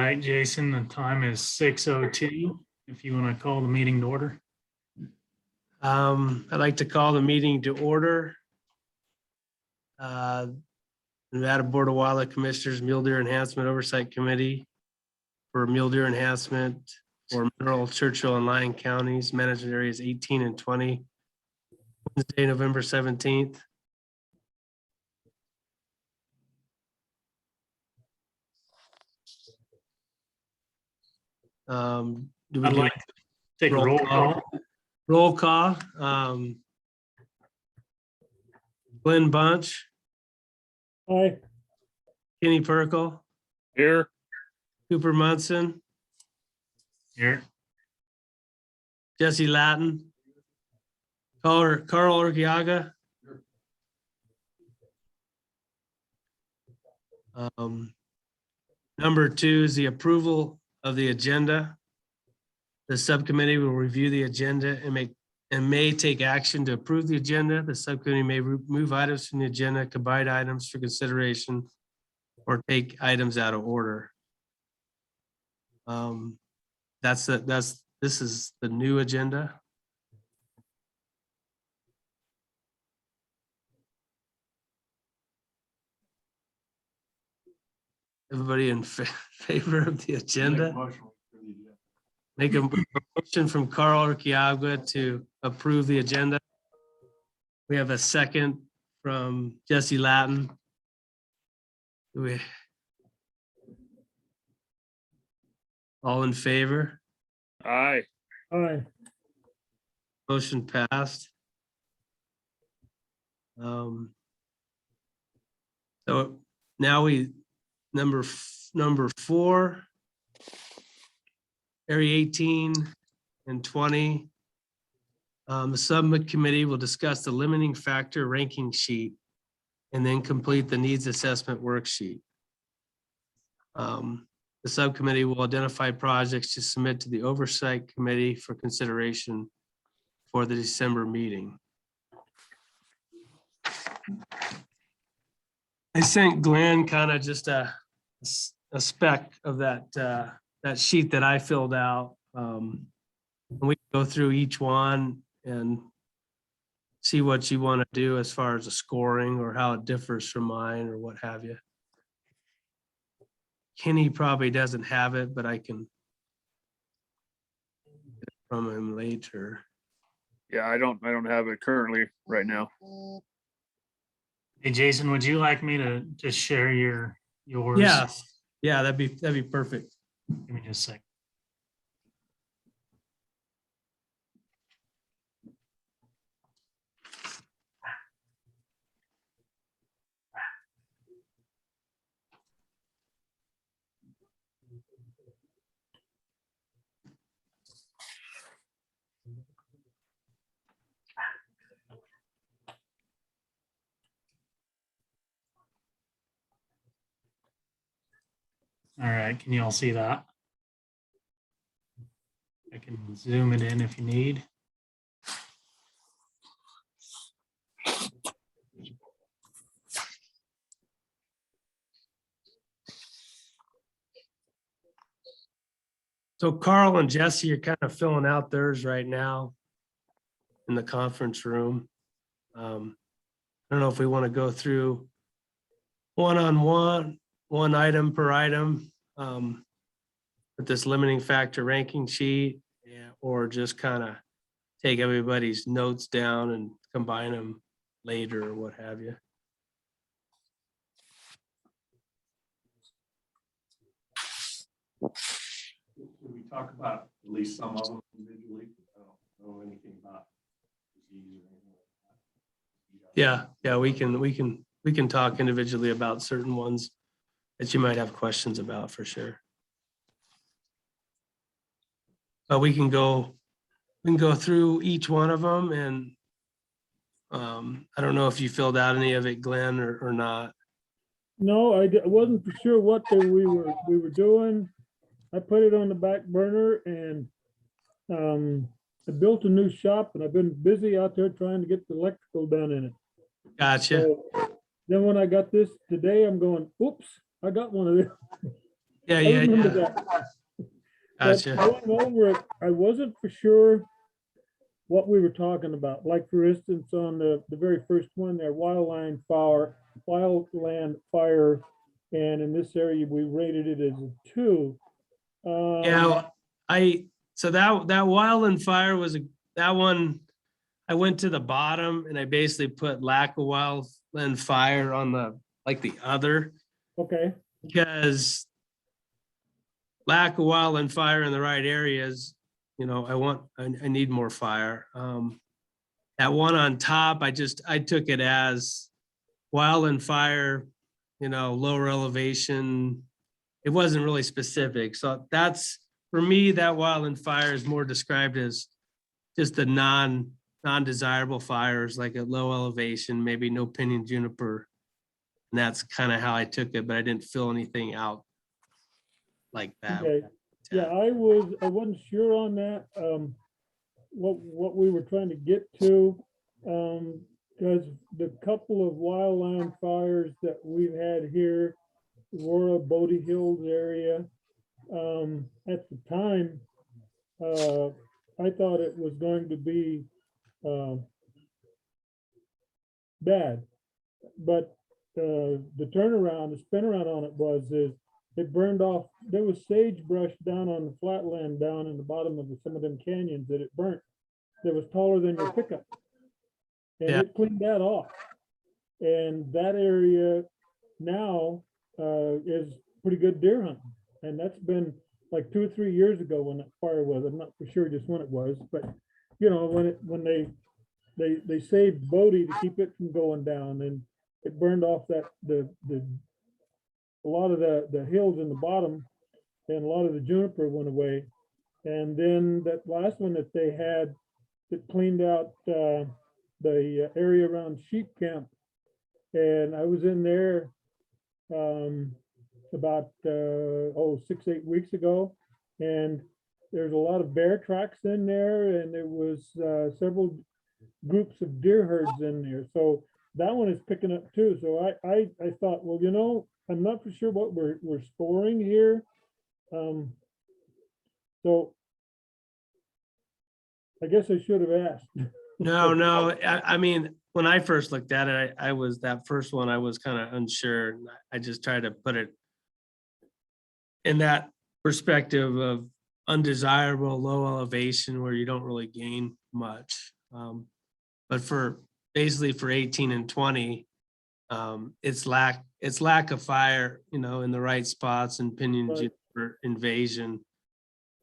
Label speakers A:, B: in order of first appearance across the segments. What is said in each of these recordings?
A: right, Jason, the time is 6:02. If you want to call the meeting to order.
B: I'd like to call the meeting to order. Nevada Board of Wildlife Commissioners, Mule Deer Enhancement Oversight Committee for Mule Deer Enhancement or Mineral Churchill and Lyon counties, management areas 18 and 20. Wednesday, November 17th. Do we
A: I'd
B: do
A: like to take a roll call.
B: roll call? Glenn Bunch,
C: Aye.
B: Kenny Perkle,
C: Here.
B: Cooper Munson,
A: Here.
B: Jesse Latin, Carl Urquiaga. Number 2 is the approval of the agenda. The subcommittee will review the agenda and may take action to approve the agenda. The subcommittee may remove items from the agenda, combine items for consideration, or take items out of order. This is the new agenda. Everybody in favor of the agenda? Make a motion from Carl Urquiaga to approve the agenda. We have a second from Jesse Latin. All in favor?
C: Aye. Aye.
B: Motion passed. So now number 4, area 18 and 20. The subcommittee will discuss the limiting factor ranking sheet and then complete the needs assessment worksheet. The subcommittee will identify projects to submit to the Oversight Committee for consideration for the December meeting. I sent Glenn kind of just a spec of that sheet that I filled out. And we can go through each one and see what you want to do as far as the scoring or how it differs from mine or what have you. Kenny probably doesn't have it, but I can get it from him later.
C: Yeah, I don't have it currently right now.
A: Hey, Jason, would you like me to just share yours?
B: Yeah, that'd be perfect.
A: Give me just a sec. All right, can you all see that? I can zoom it in if you need.
B: So Carl and Jesse are kind of filling out theirs right now in the conference room. I don't know if we want to go through one-on-one, one item per item with this limiting factor ranking sheet, or just kind of take everybody's notes down and combine them later or what have you.
D: Can we talk about at least some of them individually? I don't know anything about disease or anything like that.
B: Yeah, we can talk individually about certain ones that you might have questions about for sure. But we can go through each one of them, and I don't know if you filled out any of it, Glenn, or not.
E: No, I wasn't for sure what we were doing. I put it on the back burner, and I built a new shop, and I've been busy out there trying to get the electrical done in it.
B: Gotcha.
E: So then when I got this today, I'm going, oops, I got one of them.
B: Yeah,
E: I
B: yeah,
E: remember
B: yeah.
E: that. But
B: Gotcha.
E: going over it, I wasn't for sure what we were talking about. Like for instance, on the very first one there, wildland fire. And in this area, we rated it as a 2.
B: Yeah, so that wildland fire was that one, I went to the bottom and I basically put lack of wildland fire on the other,
E: Okay,
B: because lack of wildland fire in the right areas, I need more fire. That one on top, I took it as wildland fire, lower elevation. It wasn't really specific. So that's, for me, that wildland fire is more described as just the non-desirable fires, like at low elevation, maybe no pinyon juniper. And that's kind of how I took it, but I didn't fill anything out like that.
E: okay. Yeah, I wasn't sure on that, what we were trying to get to. Because the couple of wildland fires that we've had here, Aurora, Bodie Hills area, at the time, I thought it was going to be bad. But the turnaround, the spin around on it is it burned off. There was sagebrush down on the flatland down in the bottom of some of them canyons that it burnt. That was taller than your pickup. And
B: Yeah.
E: it cleaned that off. And that area now is pretty good deer hunting. And that's been like 2 or 3 years ago when that fire was. I'm not for sure just when it was, but when they saved Bodie to keep it from going down, and it burned off that a lot of the hills in the bottom, and a lot of the juniper went away. And then that last one that they had, that cleaned out the area around Sheep Camp. And I was in there about 6-8 weeks ago, and there's a lot of bear tracks in there, and there was several groups of deer herds in there. So that one is picking up too. So I thought, well, I'm not for sure what we're scoring here. So I guess I should have asked.
B: No. I mean, when I first looked at it, I was that first one, I was kind of unsure. I just tried to put it in that perspective of undesirable low elevation where you don't really gain much. But basically for 18 and 20, it's lack of fire, in the right spots and pinyon
E: Right.
B: juniper invasion.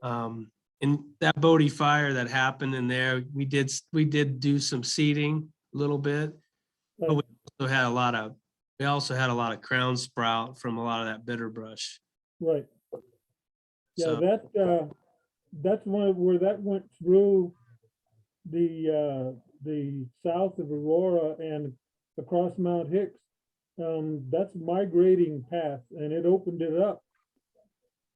B: And that Bodie fire that happened in there, we did do some seeding a little bit, but we also had a lot of crown sprout from a lot of that bitter brush.
E: Right. Yeah,
B: So,
E: that's one where that went through the south of Aurora and across Mount Hicks. That's migrating path, and it opened it up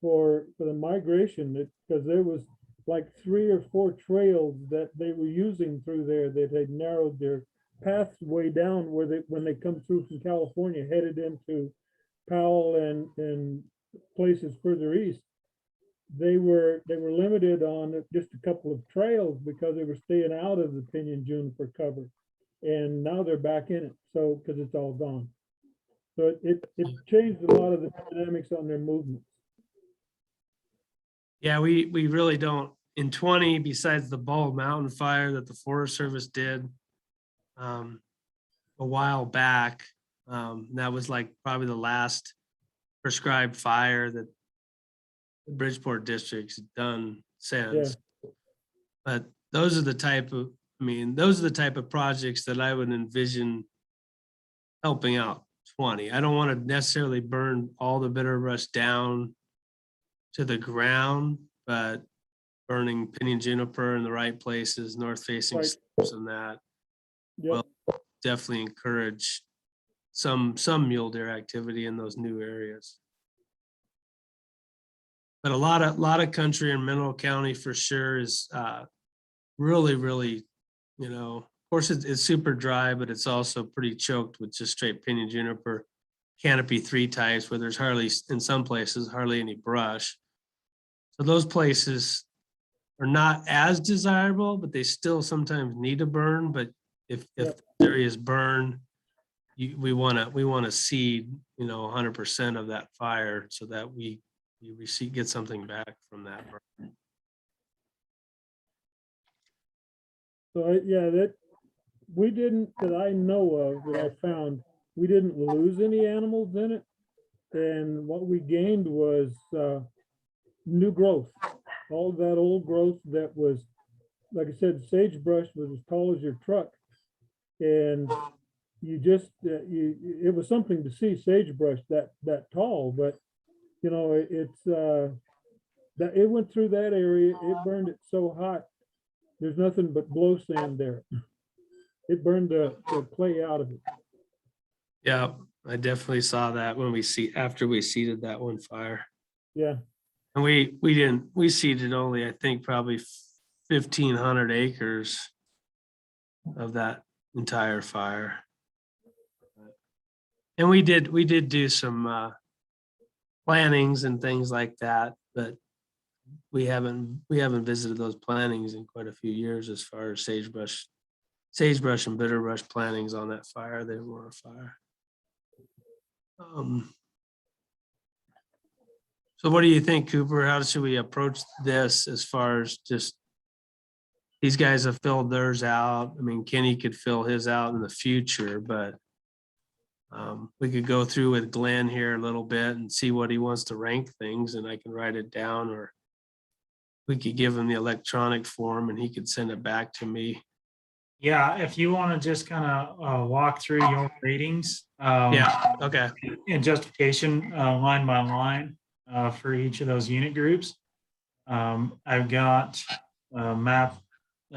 E: for the migration, because there was like 3 or 4 trails that they were using through there that had narrowed their paths way down when they come through from California, headed into Powell and places further east. They were limited on just a couple of trails because they were staying out of the pinyon juniper cover, and now they're back in it. So because it's all gone, so it changed a lot of the dynamics on their movements.
B: yeah, we really don't, in 20, besides the Bald Mountain fire that the Forest Service did a while back, that was like probably the last prescribed fire that the Bridgeport district's done since. But those are the type of projects that I would envision helping out 20. I don't want to necessarily burn all the bitter brush down to the ground, but burning pinyon juniper in the right places, north facing
E: Right.
B: slopes, and that
E: Yep.
B: will definitely encourage some mule deer activity in those new areas. But a lot of country in Mineral County for sure is really, of course it's super dry, but it's also pretty choked with just straight pinyon juniper. canopy 3 types where there's hardly, in some places, hardly any brush. So those places are not as desirable, but they still sometimes need to burn. But if
E: Yep.
B: areas burn, we want to seed, 100% of that fire so that we get something back from that burn.
E: So, yeah, that, we didn't, that I know of, that I found, we didn't lose any animals in it. And what we gained was new growth. All that old growth that was, like I said, sagebrush was as tall as your truck. And you just, it was something to see sagebrush that tall, but it's, that it went through that area, it burned it so hot. There's nothing but blow sand there. It burned the clay out of it.
B: Yeah, I definitely saw that when after we seeded that one fire.
E: Yeah,
B: And we seeded only, I think, probably 1,500 acres of that entire fire. And we did do some plantings and things like that, but we haven't visited those plantings in quite a few years as far as sagebrush and bitterbrush plantings on that fire. They were a fire. So what do you think, Cooper? How should we approach this as far as just, these guys have filled theirs out. I mean, Kenny could fill his out in the future, but we could go through with Glenn here a little bit and see what he wants to rank things, and I can write it down, or we could give him the electronic form and he could send it back to me.
A: Yeah, if you want to just kind of walk through your ratings.
B: Yeah, okay.
A: And justification line by line for each of those unit groups. I've got a map,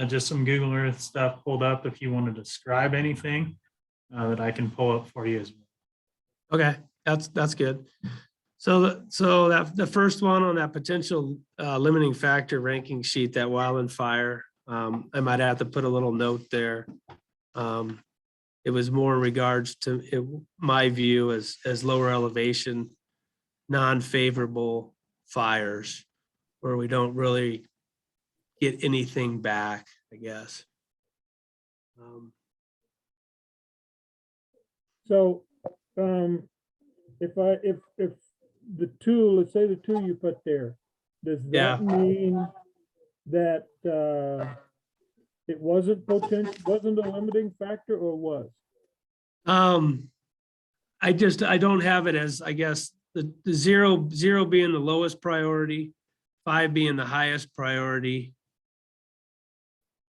A: just some Google Earth stuff pulled up if you want to describe anything that I can pull up for you as well.
B: Okay, that's good. So that the first one on that potential limiting factor ranking sheet, that wildland fire, I might have to put a little note there. It was more in regards to my view as lower elevation, non-favorable fires where we don't really get anything back, I guess.
E: so if the two, let's say the two you put there, does
B: Yeah.
E: that mean that it wasn't wasn't a limiting factor, or was?
B: I don't have it as, I guess, the zero being the lowest priority, 5 being the highest priority.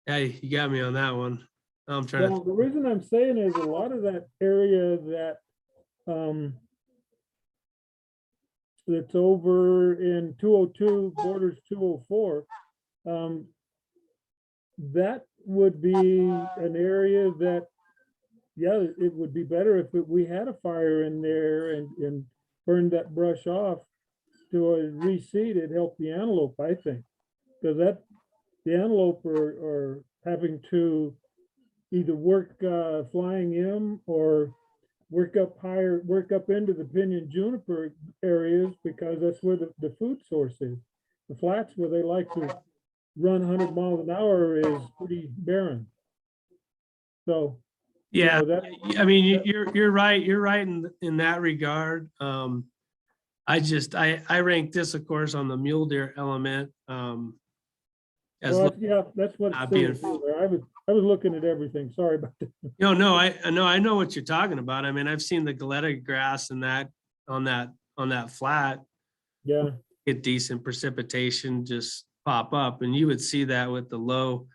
B: Hey, you got me on that one. I'm trying
E: Well, the reason I'm saying is a lot of that area that that's over in 202 borders 204, that would be an area that, yeah, it would be better if we had a fire in there and burned that brush off to reseed it, help the antelope, I think. Because the antelope are having to either work flying in or work up higher, work up into the pinyon juniper areas, because that's where the food source is. The flats where they like to run 100 miles an hour is pretty barren. So,
B: Yeah, I mean,
E: that-
B: you're right. You're right in that regard. I rank this, of course, on the mule deer element.
E: well, yeah, that's what
B: not
E: it's
B: being-
E: saying. I was looking at everything. Sorry about that.
B: No, I know what you're talking about. I mean, I've seen the Galetta grass and that on that flat
E: Yeah,
B: get decent precipitation just pop up, and you would see that with the low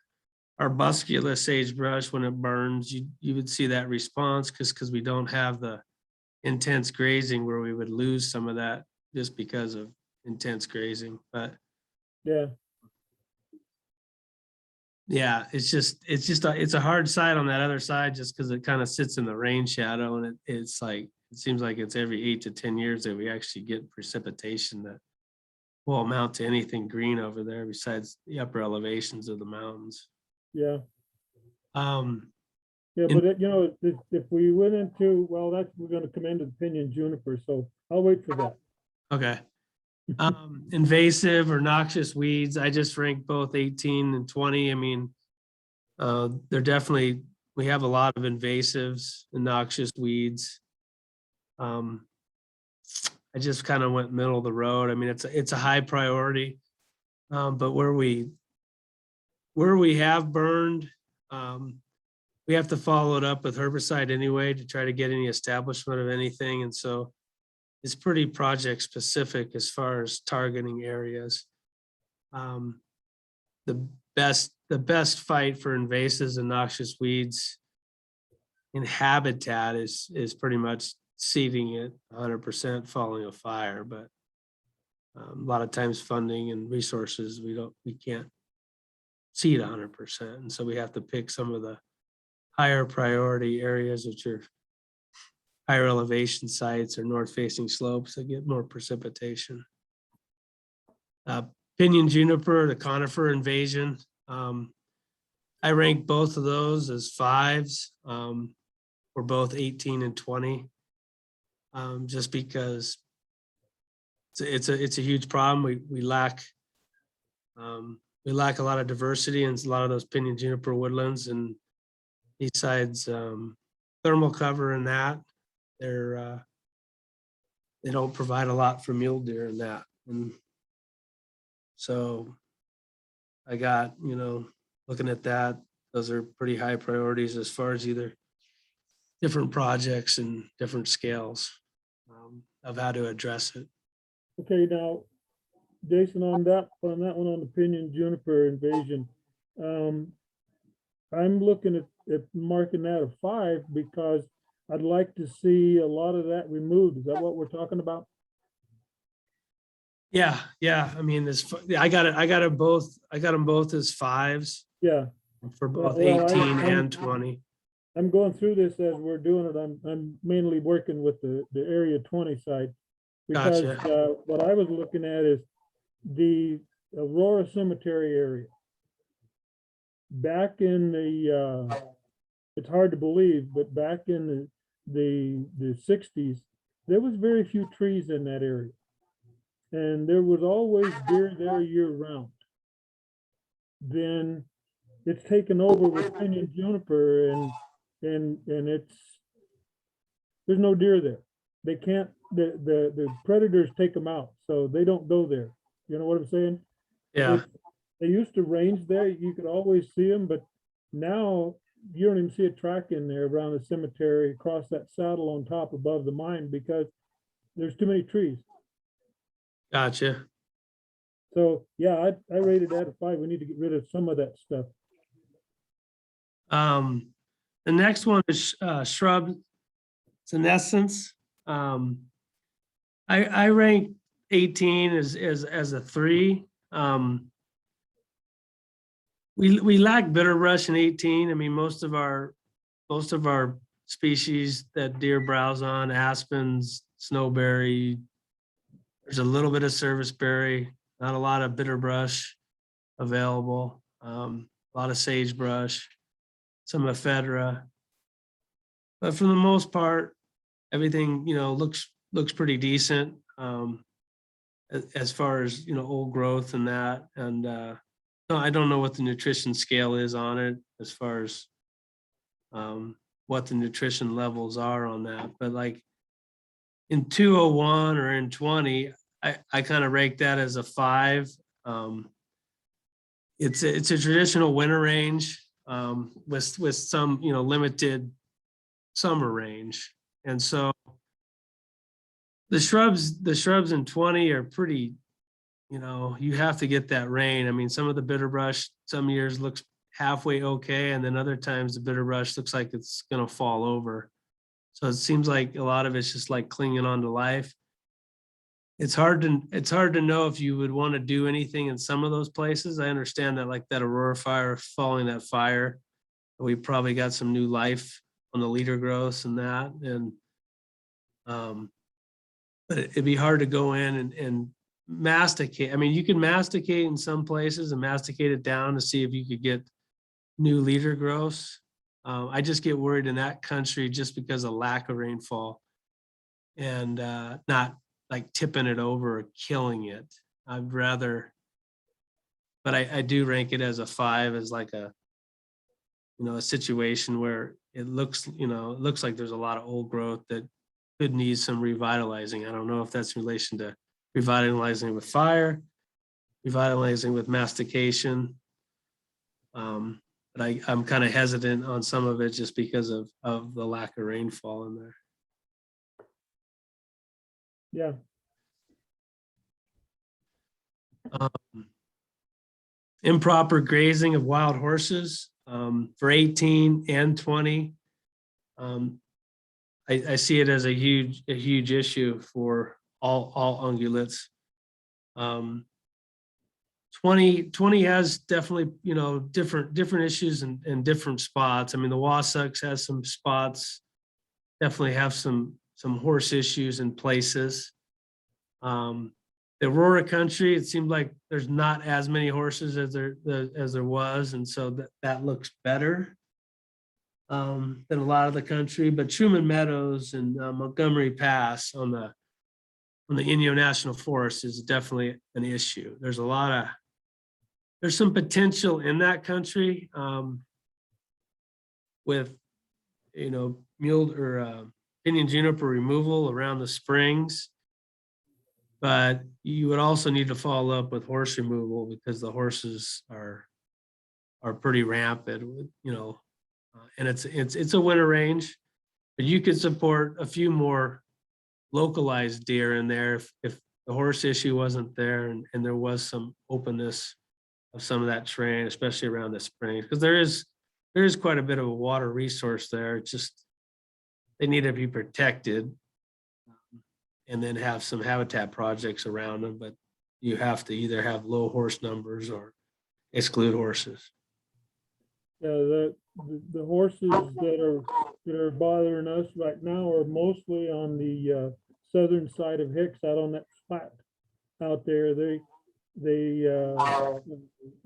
B: arbusculus sagebrush when it burns. You would see that response because we don't have the intense grazing where we would lose some of that just because of intense grazing. But
E: yeah.
B: yeah, it's a hard side on that other side just because it kind of sits in the rain shadow, and it's like, it seems like it's every 8 to 10 years that we actually get precipitation that will amount to anything green over there besides the upper elevations of the mountains.
E: Yeah. Yeah,
B: In-
E: but you know, if we went into, well, that's, we're gonna come into the pinyon juniper, so I'll wait for that.
B: Okay. Invasive or noxious weeds, I just ranked both 18 and 20. I mean, they're definitely, we have a lot of invasives and noxious weeds. I just kind of went middle of the road. I mean, it's a high priority. But where we have burned, we have to follow it up with herbicide anyway to try to get any establishment of anything. And so it's pretty project specific as far as targeting areas. The best fight for invasives and noxious weeds in habitat is pretty much seeding it 100% following a fire. But a lot of times funding and resources, we can't seed 100%. And so we have to pick some of the higher priority areas, which are higher elevation sites or north facing slopes that get more precipitation. Pinyon juniper, the conifer invasion. I rank both of those as 5s. We're both 18 and 20. Just because it's a huge problem. We lack a lot of diversity in a lot of those pinyon juniper woodlands, and besides thermal cover and that, they don't provide a lot for mule deer in that. And so I got, looking at that, those are pretty high priorities as far as either different projects and different scales of how to address it.
E: Okay, now, Jason, on that one, on the pinyon juniper invasion, I'm looking at marking that a 5 because I'd like to see a lot of that removed. Is that what we're talking about?
B: Yeah. I mean, I got them both as 5s
E: Yeah,
B: for both
E: Well,
B: 18 and 20.
E: I'm going through this as we're doing it. I'm mainly working with the area 20 side. Because
B: Gotcha.
E: what I was looking at is the Aurora Cemetery area. Back in the, it's hard to believe, but back in the 60s, there was very few trees in that area. And there was always deer there year round. Then it's taken over with pinyon juniper and it's, there's no deer there. They can't, the predators take them out, so they don't go there. You know what I'm saying?
B: Yeah.
E: They used to range there, you could always see them, but now you don't even see a track in there around the cemetery, across that saddle on top above the mine, because there's too many trees.
B: Gotcha.
E: So yeah, I rated that a 5. We need to get rid of some of that stuff.
B: The next one is Shrub senescence. I rank 18 as a 3. We lack bitter brush in 18. I mean, most of our species that deer browse on, aspens, snowberry, there's a little bit of serviceberry, not a lot of bitter brush available. A lot of sagebrush, some ephedra, but for the most part, everything looks pretty decent as far as old growth and that. And no, I don't know what the nutrition scale is on it as far as what the nutrition levels are on that, but like in 201 or in 20, I kind of rake that as a 5. It's a traditional winter range with some limited summer range, and so the shrubs in 20 are pretty. You have to get that rain. I mean, some of the bitter brush some years looks halfway okay, and then other times the bitter brush looks like it's gonna fall over. So it seems like a lot of it's just like clinging on to life. It's hard to know if you would want to do anything in some of those places. I understand that, like that Aurora fire, following that fire, we probably got some new life on the leader growths and that. And but it'd be hard to go in and masticate. I mean, you can masticate in some places and masticate it down to see if you could get new leader growths. I just get worried in that country just because of lack of rainfall and not like tipping it over or killing it. I'd rather, but I do rank it as a 5 as like a, a situation where it looks, it looks like there's a lot of old growth that could need some revitalizing. I don't know if that's in relation to revitalizing with fire, revitalizing with mastication. But I'm kind of hesitant on some of it just because of the lack of rainfall in there.
E: Yeah,
B: Improper grazing of wild horses for 18 and 20. I see it as a huge issue for all ungulates. 20 has definitely, different issues and different spots. I mean, the Wasatch has some spots, definitely have some horse issues in places. The Aurora country, it seemed like there's not as many horses as there was, and so that looks better than a lot of the country. But Truman Meadows and Montgomery Pass on the Inyo National Forest is definitely an issue. There's some potential in that country with mule or Indian juniper removal around the springs. But you would also need to follow up with horse removal because the horses are pretty rampant with, and it's a winter range, but you could support a few more localized deer in there if the horse issue wasn't there and there was some openness of some of that terrain, especially around the springs, because there is quite a bit of a water resource there. It's just they need to be protected. And then have some habitat projects around them, but you have to either have low horse numbers or exclude horses.
E: yeah, the horses that are bothering us right now are mostly on the southern side of Hicks, out on that flat out there. They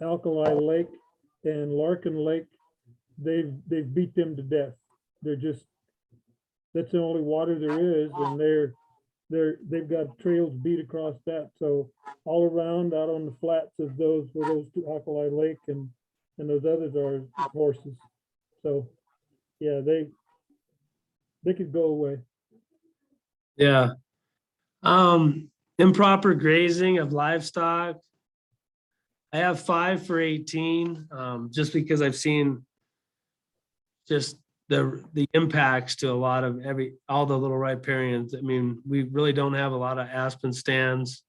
E: Alkali Lake and Larkin Lake, they've beat them to death. That's the only water there is, and they've got trails beat across that. So all around out on the flats of those, where those two, Alkali Lake and those others are horses. So yeah, they could go away.
B: Yeah. Improper grazing of livestock. I have 5 for 18, just because I've seen just the impacts to a lot of all the little riparians. I mean, we really don't have a lot of aspen stands.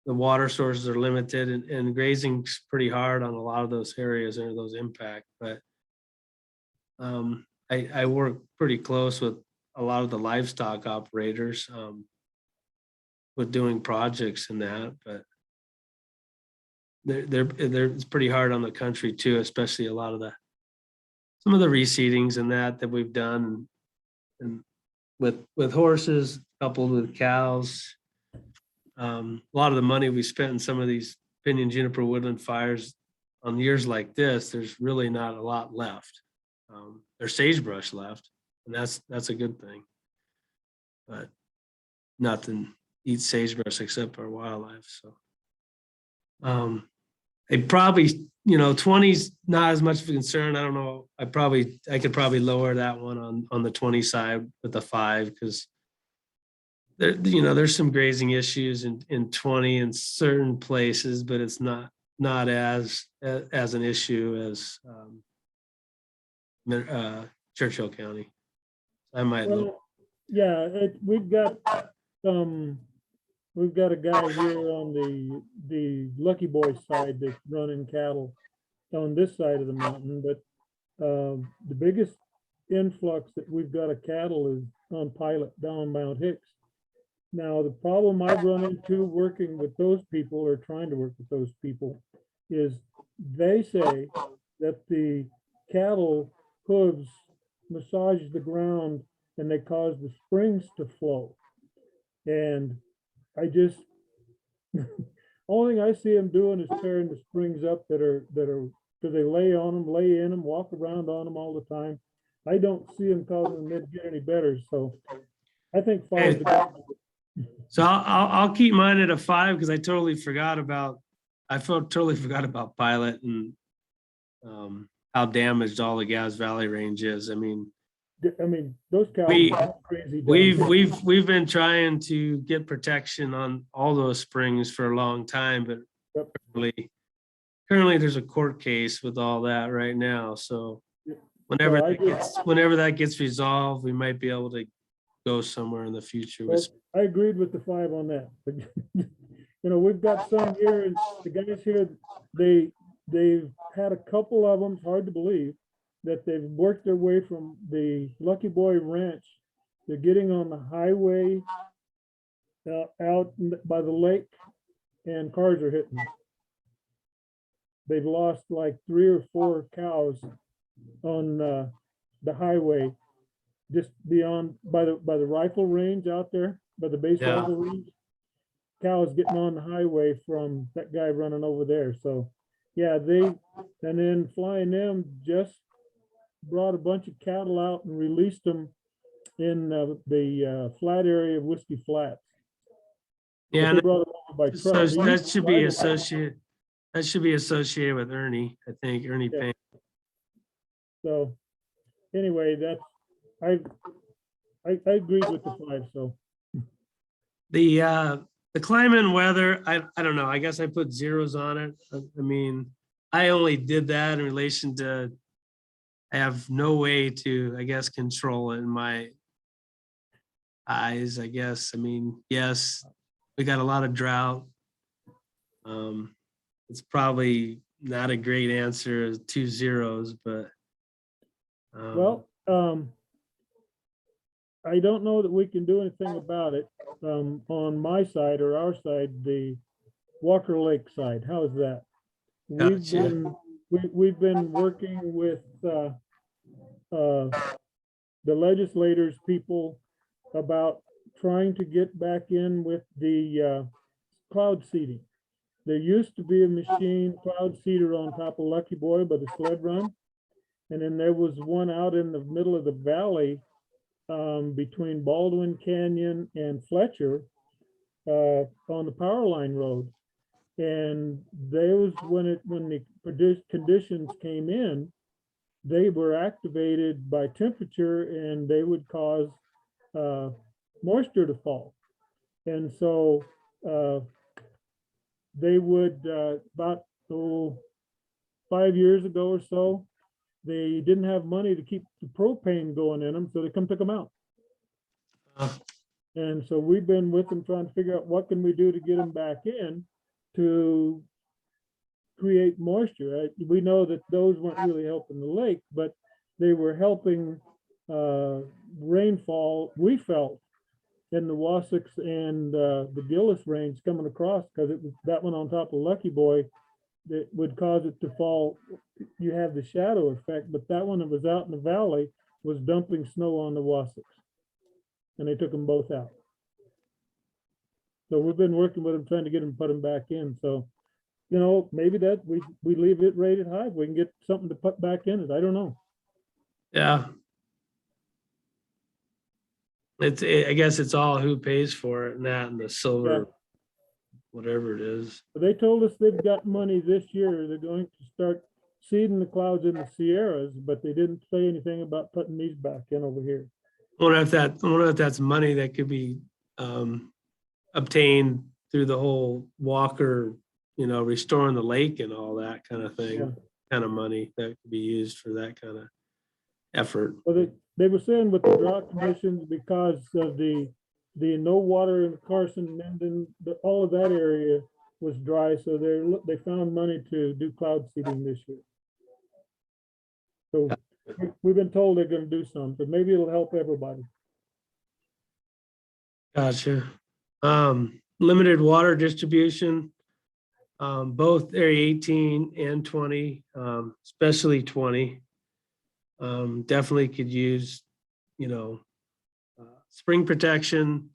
B: The water sources are limited and grazing's pretty hard on a lot of those areas and those impact. But I work pretty close with a lot of the livestock operators with doing projects in that, but it's pretty hard on the country too, especially a lot of some of the reseedings and that we've done and with horses coupled with cows. A lot of the money we spent in some of these pinyon juniper woodland fires on years like this, there's really not a lot left. There's sagebrush left, and that's a good thing. But nothing eats sagebrush except our wildlife. So they probably, 20's not as much of a concern. I don't know. I could probably lower that one on the 20 side with the 5, because there's some grazing issues in 20 in certain places, but it's not as an issue as Churchill County. I might look.
E: Well, yeah, we've got a guy here on the Lucky Boy side that's running cattle on this side of the mountain, but the biggest influx that we've got of cattle is on Pilot down Mount Hicks. Now, the problem I've run into working with those people, or trying to work with those people, is they say that the cattle hooves massage the ground and they cause the springs to flow. And I just, only thing I see them doing is tearing the springs up that are because they lay on them, lay in them, walk around on them all the time. I don't see them causing them to get any better, so I think 5 is a good.
B: So I'll keep mine at a 5 because I totally forgot about, totally forgot about Pilot and how damaged all the Gas Valley range is. I mean,
E: Those cows
B: We-
E: are crazy. down there.
B: we've been trying to get protection on all those springs for a long time, but
E: Yep.
B: currently there's a court case with all that right now. So
E: Yep.
B: whenever
E: So I
B: whenever that gets resolved, we might be able to go somewhere in the future with.
E: I agreed with the 5 on that. But, we've got some here, and the guys here, they've had a couple of them, it's hard to believe, that they've worked their way from the Lucky Boy Ranch. They're getting on the highway out by the lake, and cars are hitting them. They've lost like 3 or 4 cows on the highway, just beyond by the rifle range out there, by the base
B: Yeah.
E: rifle range. Cows getting on the highway from that guy running over there. So, yeah, and then Flying them just brought a bunch of cattle out and released them in the flat area of Whiskey Flats. But
B: Yeah,
E: they brought them over by
B: so
E: truck. They
B: that
E: used to
B: should be
E: drive 'em.
B: associated. That should be associated with Ernie. I think Ernie
E: Yeah.
B: Payne.
E: So, anyway, I agreed with the 5, so.
B: The climate and weather, I don't know. I guess I put zeros on it. I mean, I only did that in relation to, I have no way to, I guess, control it in my eyes, I guess. I mean, yes, we got a lot of drought. It's probably not a great answer, 2 zeros, but.
E: Well, I don't know that we can do anything about it. On my side or our side, the Walker Lake side, how's that?
B: Gotcha.
E: We've been working with the legislators, people, about trying to get back in with the cloud seeding. There used to be a machine cloud seeder on top of Lucky Boy by the sled run. And then there was one out in the middle of the valley between Baldwin Canyon and Fletcher on the power line road. And those, when the conditions came in, they were activated by temperature and they would cause moisture to fall. And so they would, about 5 years ago or so, they didn't have money to keep the propane going in them, so they took them out. And so we've been with them trying to figure out what can we do to get them back in to create moisture. We know that those weren't really helping the lake, but they were helping rainfall, we felt, in the Wasatch and the Gillis range coming across, because it was that one on top of Lucky Boy that would cause it to fall. You have the shadow effect, but that one that was out in the valley was dumping snow on the Wasatch. And they took them both out. So we've been working with them, trying to get them, put them back in. So, maybe that we leave it rated high. We can get something to put back in it. I don't know.
B: Yeah. I guess it's all who pays for it and that and the silver, whatever it is.
E: But they told us they've got money this year. They're going to start seeding the clouds in the Sierras, but they didn't say anything about putting these back in over here.
B: I wonder if that's money that could be obtained through the whole Walker, restoring the lake and all that kind of thing,
E: Yeah.
B: kind of money that could be used for that kind of effort.
E: Well, they were saying with the drought conditions, because of the no water in Carson, and then all of that area was dry, so they found money to do cloud seeding this year. So we've been told they're going to do some, but maybe it'll help everybody.
B: Gotcha. Limited water distribution, both area 18 and 20, especially 20. Definitely could use, spring protection,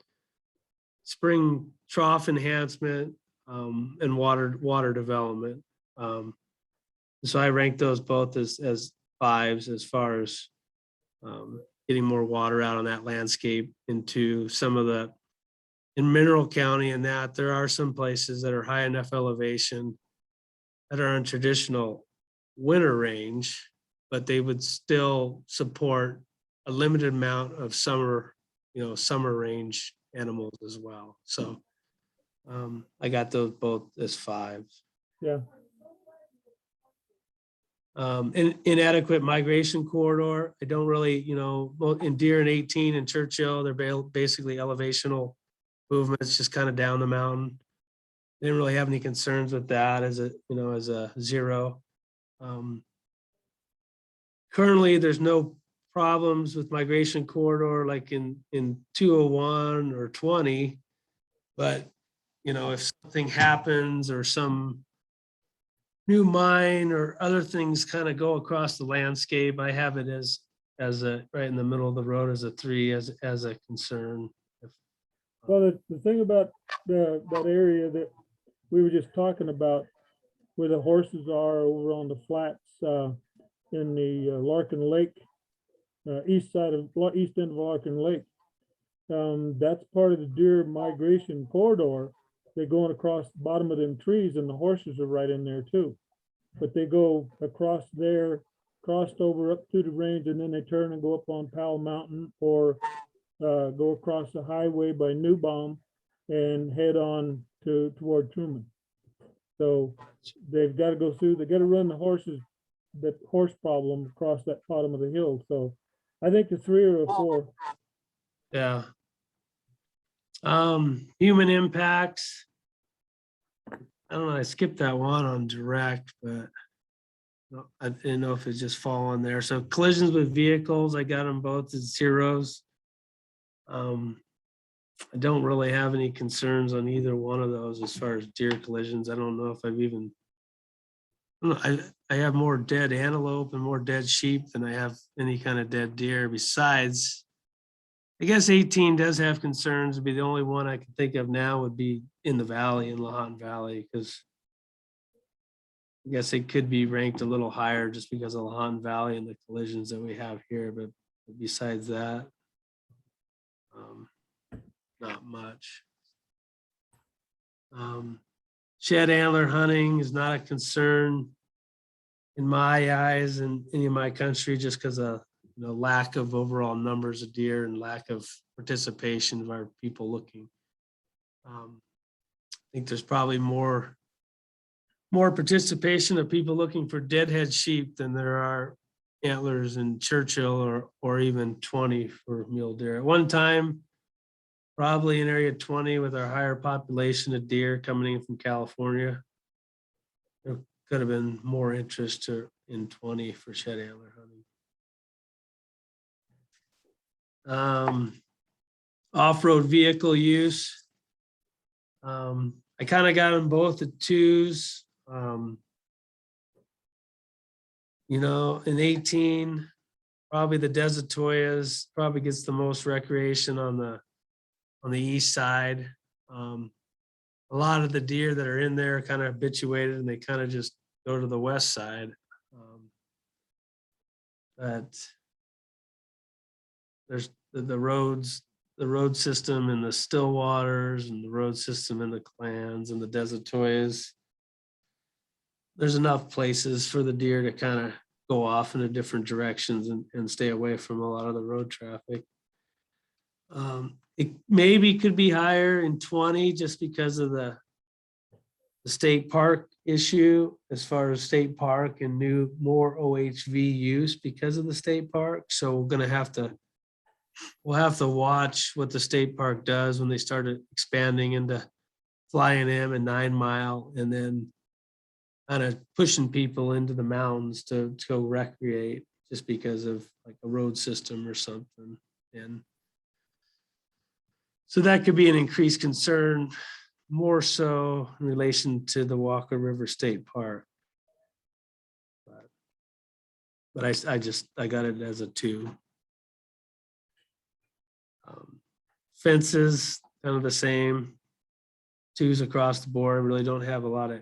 B: spring trough enhancement, and water development. So I rank those both as 5s as far as getting more water out on that landscape into some of the, in Mineral County and that there are some places that are high enough elevation that are on traditional winter range, but they would still support a limited amount of summer, summer range animals as well. So I got those both as 5s.
E: Yeah,
B: Inadequate migration corridor. I don't really, both in Deer and 18 and Churchill, they're basically elevational movements, just kind of down the mountain. Didn't really have any concerns with that as a 0. Currently, there's no problems with migration corridor like in 201 or 20, but if something happens or some new mine or other things kind of go across the landscape, I have it as a right in the middle of the road as a 3 as a concern.
E: well, the thing about that area that we were just talking about, where the horses are over on the flats in the Larkin Lake, east end of Larkin Lake. That's part of the deer migration corridor. They're going across the bottom of them trees, and the horses are right in there too. But they go across there, crossed over up to the range, and then they turn and go up on Powell Mountain or go across the highway by Newbaum and head on toward Truman. So they've got to go through, they got to run the horses, that horse problem across that bottom of the hill. So I think the 3 or a 4.
B: Yeah. Human impacts. I don't know, I skipped that one on direct, but I didn't know if it just fall on there. So collisions with vehicles, I got them both as 0s. I don't really have any concerns on either one of those as far as deer collisions. I don't know if I've even, I have more dead antelope and more dead sheep than I have any kind of dead deer. Besides, I guess 18 does have concerns. It'd be the only one I can think of now would be in the valley, in Lahontan Valley, because I guess it could be ranked a little higher just because of Lahontan Valley and the collisions that we have here. But besides that, not much. Shed antler hunting is not a concern in my eyes in any of my country, just because of lack of overall numbers of deer and lack of participation of our people looking. I think there's probably more participation of people looking for deadhead sheep than there are antlers in Churchill or even 20 for mule deer. At one time, probably in area 20 with our higher population of deer coming in from California, there could have been more interest in 20 for shed antler hunting. Off-road vehicle use. I kind of got them both at 2s. In 18, probably the Desert Toyas probably gets the most recreation on the east side. A lot of the deer that are in there are kind of habituated and they kind of just go to the west side. But there's the roads, the road system in the Stillwaters and the road system in the Clans and the Desert Toyas. There's enough places for the deer to kind of go off in different directions and stay away from a lot of the road traffic. It maybe could be higher in 20 just because of the state park issue as far as state park and more OHV use because of the state park. So we'll have to watch what the state park does when they started expanding into Flying M and 9 Mile and then kind of pushing people into the mountains to go recreate just because of like a road system or something. And so that could be an increased concern, more so in relation to the Walker River State Park. But I got it as a 2. Fences, kind of the same. 2s across the board. Really don't have a lot of,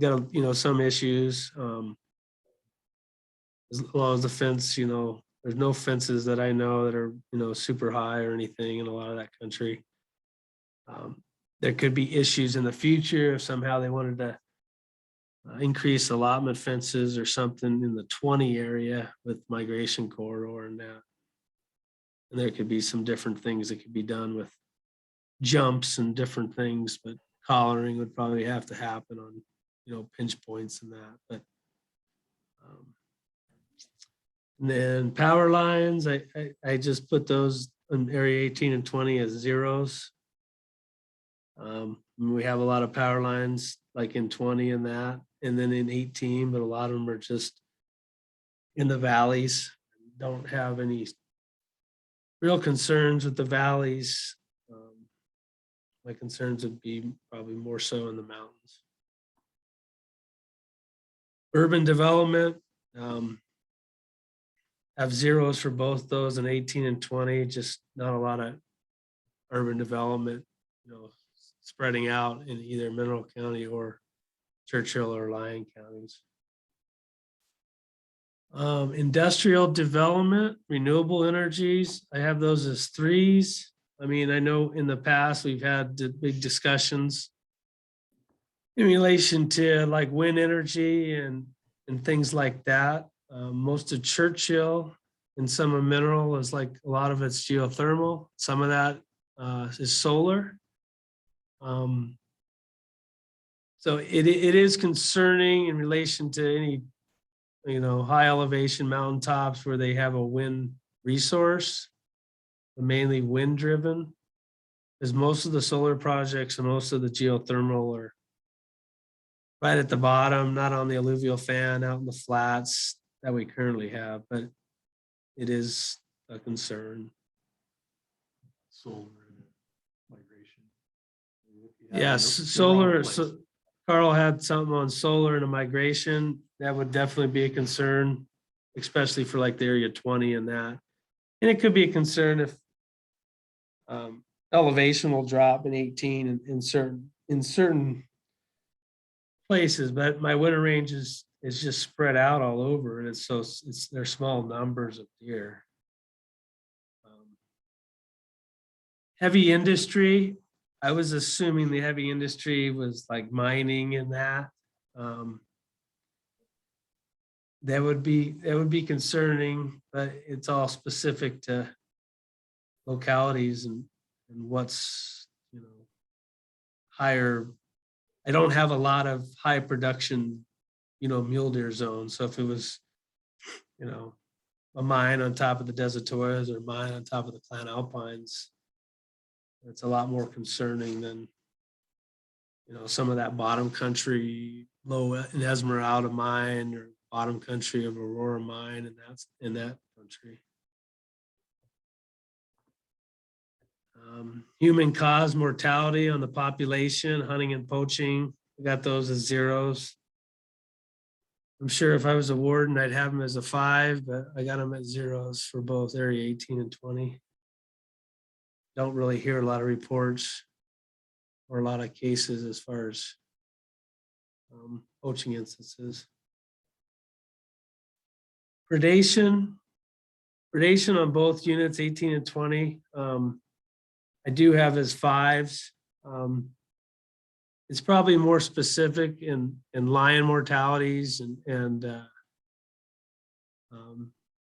B: got some issues. as long as the fence, there's no fences that I know that are, super high or anything in a lot of that country. There could be issues in the future if somehow they wanted to increase allotment fences or something in the 20 area with migration corridor and that. And there could be some different things that could be done with jumps and different things, but collaring would probably have to happen on, pinch points and that. But and then power lines, I just put those in area 18 and 20 as zeros. We have a lot of power lines like in 20 and that, and then in 18, but a lot of them are just in the valleys. Don't have any real concerns with the valleys. My concerns would be probably more so in the mountains. Urban development, have zeros for both those in 18 and 20, just not a lot of urban development, spreading out in either Mineral County or Churchill or Lyon counties. Industrial development, renewable energies, I have those as 3s. I mean, I know in the past we've had big discussions in relation to like wind energy and things like that. Most of Churchill and some of Mineral is like a lot of it's geothermal. Some of that is solar. So it is concerning in relation to any, high elevation mountaintops where they have a wind resource, mainly wind driven, because most of the solar projects and most of the geothermal are right at the bottom, not on the alluvial fan, out in the flats that we currently have, but it is a concern.
D: Solar and migration. If you have
B: Yes,
D: in the wrong
B: solar,
D: place.
B: so Carl had something on solar and a migration. That would definitely be a concern, especially for like the area 20 and that. And it could be a concern if elevation will drop in 18 in certain places, but my winter range is just spread out all over, and they're small numbers of deer. Heavy industry, I was assuming the heavy industry was like mining and that. That would be concerning, but it's all specific to localities and what's higher. I don't have a lot of high production, mule deer zones. So if it was, a mine on top of the Desertoias or a mine on top of the Clan Alpines, it's a lot more concerning than, some of that bottom country, low in Esmeralda mine or bottom country of Aurora mine, and that's in that country. Human caused mortality on the population, hunting and poaching, I got those as zeros. I'm sure if I was a warden, I'd have them as a 5, but I got them at zeros for both area 18 and 20. Don't really hear a lot of reports or a lot of cases as far as poaching instances. Predation on both units, 18 and 20. I do have as 5s. It's probably more specific in lion mortalities and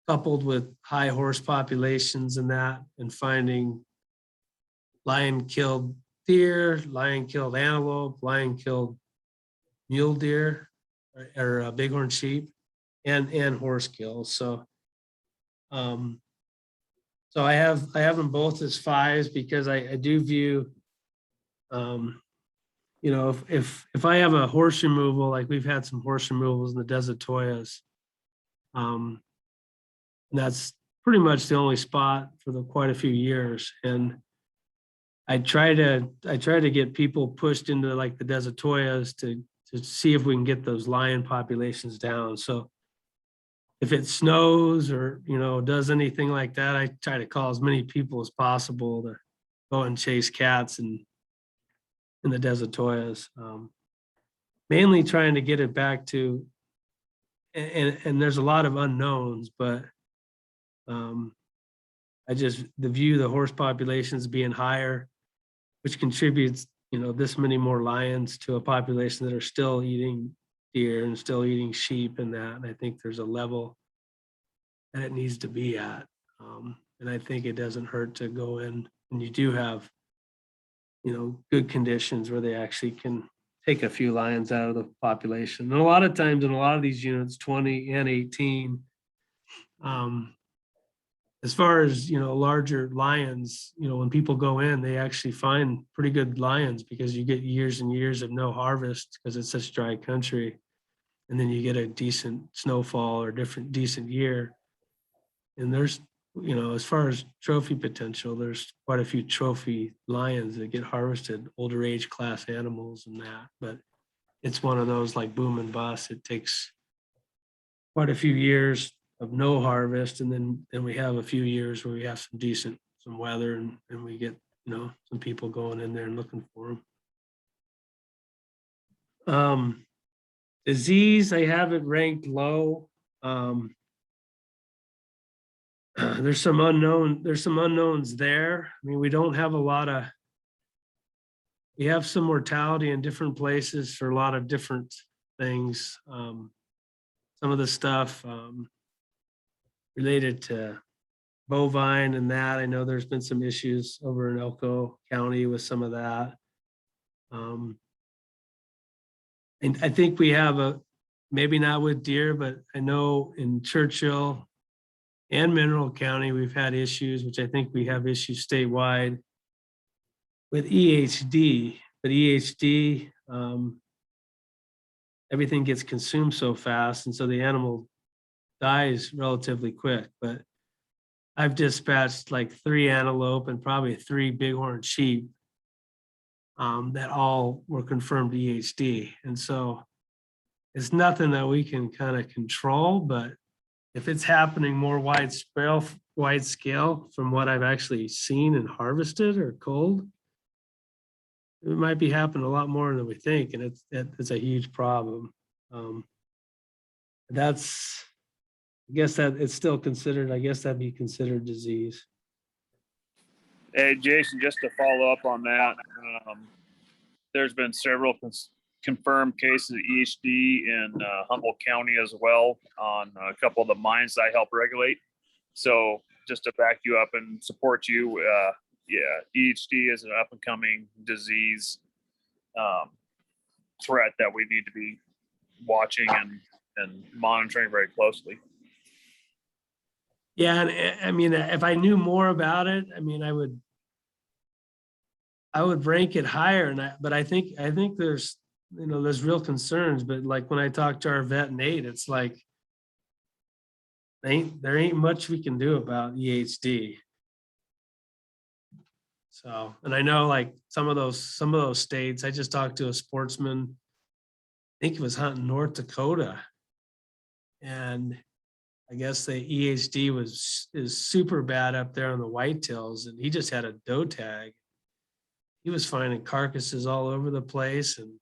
B: coupled with high horse populations and that, and finding lion killed deer, lion killed antelope, lion killed mule deer or bighorn sheep, and horse kills. So so I have them both as 5s because I do view, if I have a horse removal, like we've had some horse removals in the Desertoias, and that's pretty much the only spot for quite a few years. And I try to get people pushed into like the Desertoias to see if we can get those lion populations down. So if it snows or, does anything like that, I try to call as many people as possible to go and chase cats in the Desertoias. Mainly trying to get it back to and there's a lot of unknowns, but the view the horse populations being higher, which contributes, this many more lions to a population that are still eating deer and still eating sheep and that. And I think there's a level that it needs to be at. And I think it doesn't hurt to go in and you do have, good conditions where they actually can take a few lions out of the population. And a lot of times in a lot of these units, 20 and 18, as far as, larger lions, when people go in, they actually find pretty good lions because you get years and years of no harvest because it's such dry country. And then you get a decent snowfall or decent year. And there's, as far as trophy potential, there's quite a few trophy lions that get harvested, older age class animals and that. But it's one of those like boom and bust. It takes quite a few years of no harvest, and then we have a few years where we have some weather, and we get some people going in there and looking for them. Disease, I have it ranked low. There's some unknowns there. I mean, we don't have we have some mortality in different places for a lot of different things. Some of the stuff related to bovine and that, I know there's been some issues over in Elko County with some of that. And I think we have maybe not with deer, but I know in Churchill and Mineral County, we've had issues, which I think we have issues statewide with EHD, but EHD, everything gets consumed so fast. And so the animal dies relatively quick, but I've dispatched like 3 antelope and probably 3 bighorn sheep that all were confirmed EHD. And so it's nothing that we can kind of control, but if it's happening more wide scale from what I've actually seen and harvested or culled, it might be happening a lot more than we think. And it's a huge problem. I guess that it's still considered, I guess that'd be considered disease.
C: Hey, Jason, just to follow up on that, there's been several confirmed cases of EHD in Humboldt County as well on a couple of the mines that I help regulate. So just to back you up and support you, EHD is an up and coming disease threat that we need to be watching and monitoring very closely.
B: Yeah, and I mean, if I knew more about it, I mean, I would rank it higher. But I think there's there's real concerns. But like when I talk to our vet Nate, it's like there ain't much we can do about EHD. So, and I know like some of those states. I just talked to a sportsman. I think he was hunting North Dakota, and I guess the EHD is super bad up there on the whitetails, and he just had a doe tag. He was finding carcasses all over the place, and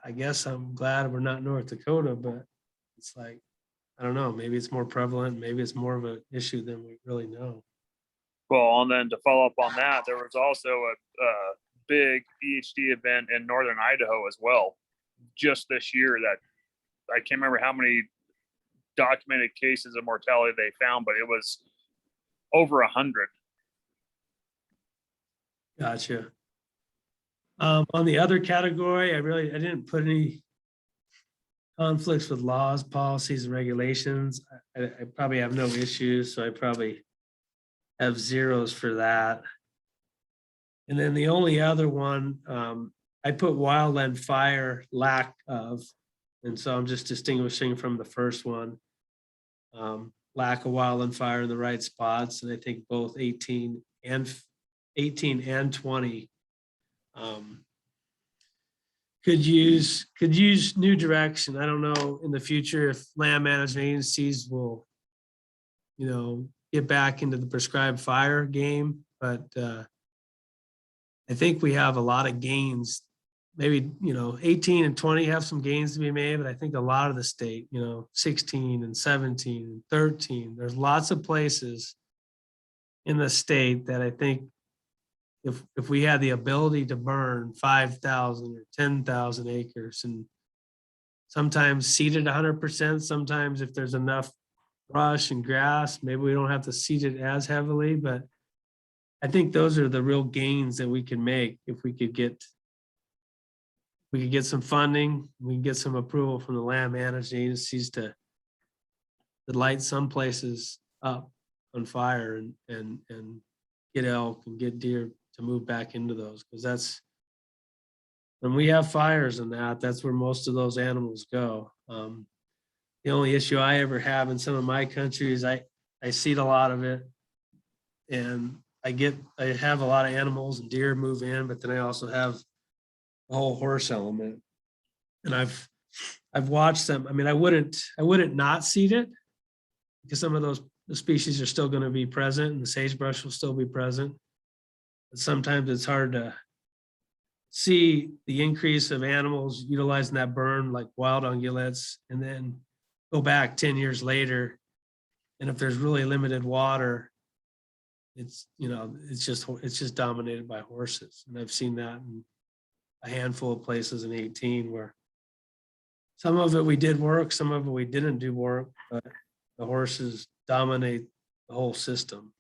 B: I guess I'm glad we're not North Dakota, but it's like, I don't know, maybe it's more prevalent, maybe it's more of an issue than we really know.
C: Well, and then to follow up on that, there was also a big EHD event in northern Idaho as well, just this year that I can't remember how many documented cases of mortality they found, but it was over 100.
B: Gotcha. On the other category, I didn't put any conflicts with laws, policies, and regulations. I probably have no issues, so I probably have zeros for that. And then the only other one, I put wildland fire lack of, and so I'm just distinguishing from the first one. Lack of wildland fire in the right spots, and I think both 18 and 20 could use new direction. I don't know in the future if land management agencies will, get back into the prescribed fire game, but I think we have a lot of gains maybe, 18 and 20 have some gains to be made, but I think a lot of the state, 16 and 17 and 13, there's lots of places in the state that I think if we had the ability to burn 5,000 or 10,000 acres and sometimes seeded 100%, sometimes if there's enough brush and grass, maybe we don't have to seed it as heavily, but I think those are the real gains that we can make if we could get some funding, we can get some approval from the land management agencies to light some places up on fire and get elk and get deer to move back into those, because that's when we have fires and that's where most of those animals go. The only issue I ever have in some of my countries, I seed a lot of it, and I have a lot of animals and deer move in, but then I also have the whole horse element, and I've watched them. I mean, I wouldn't not seed it because some of the species are still going to be present and the sagebrush will still be present. But sometimes it's hard to see the increase of animals utilizing that burn like wild ungulates, and then go back 10 years later. And if there's really limited water, it's just dominated by horses. And I've seen that in a handful of places in 18 where some of it we did work, some of it we didn't do work, but the horses dominate the whole system.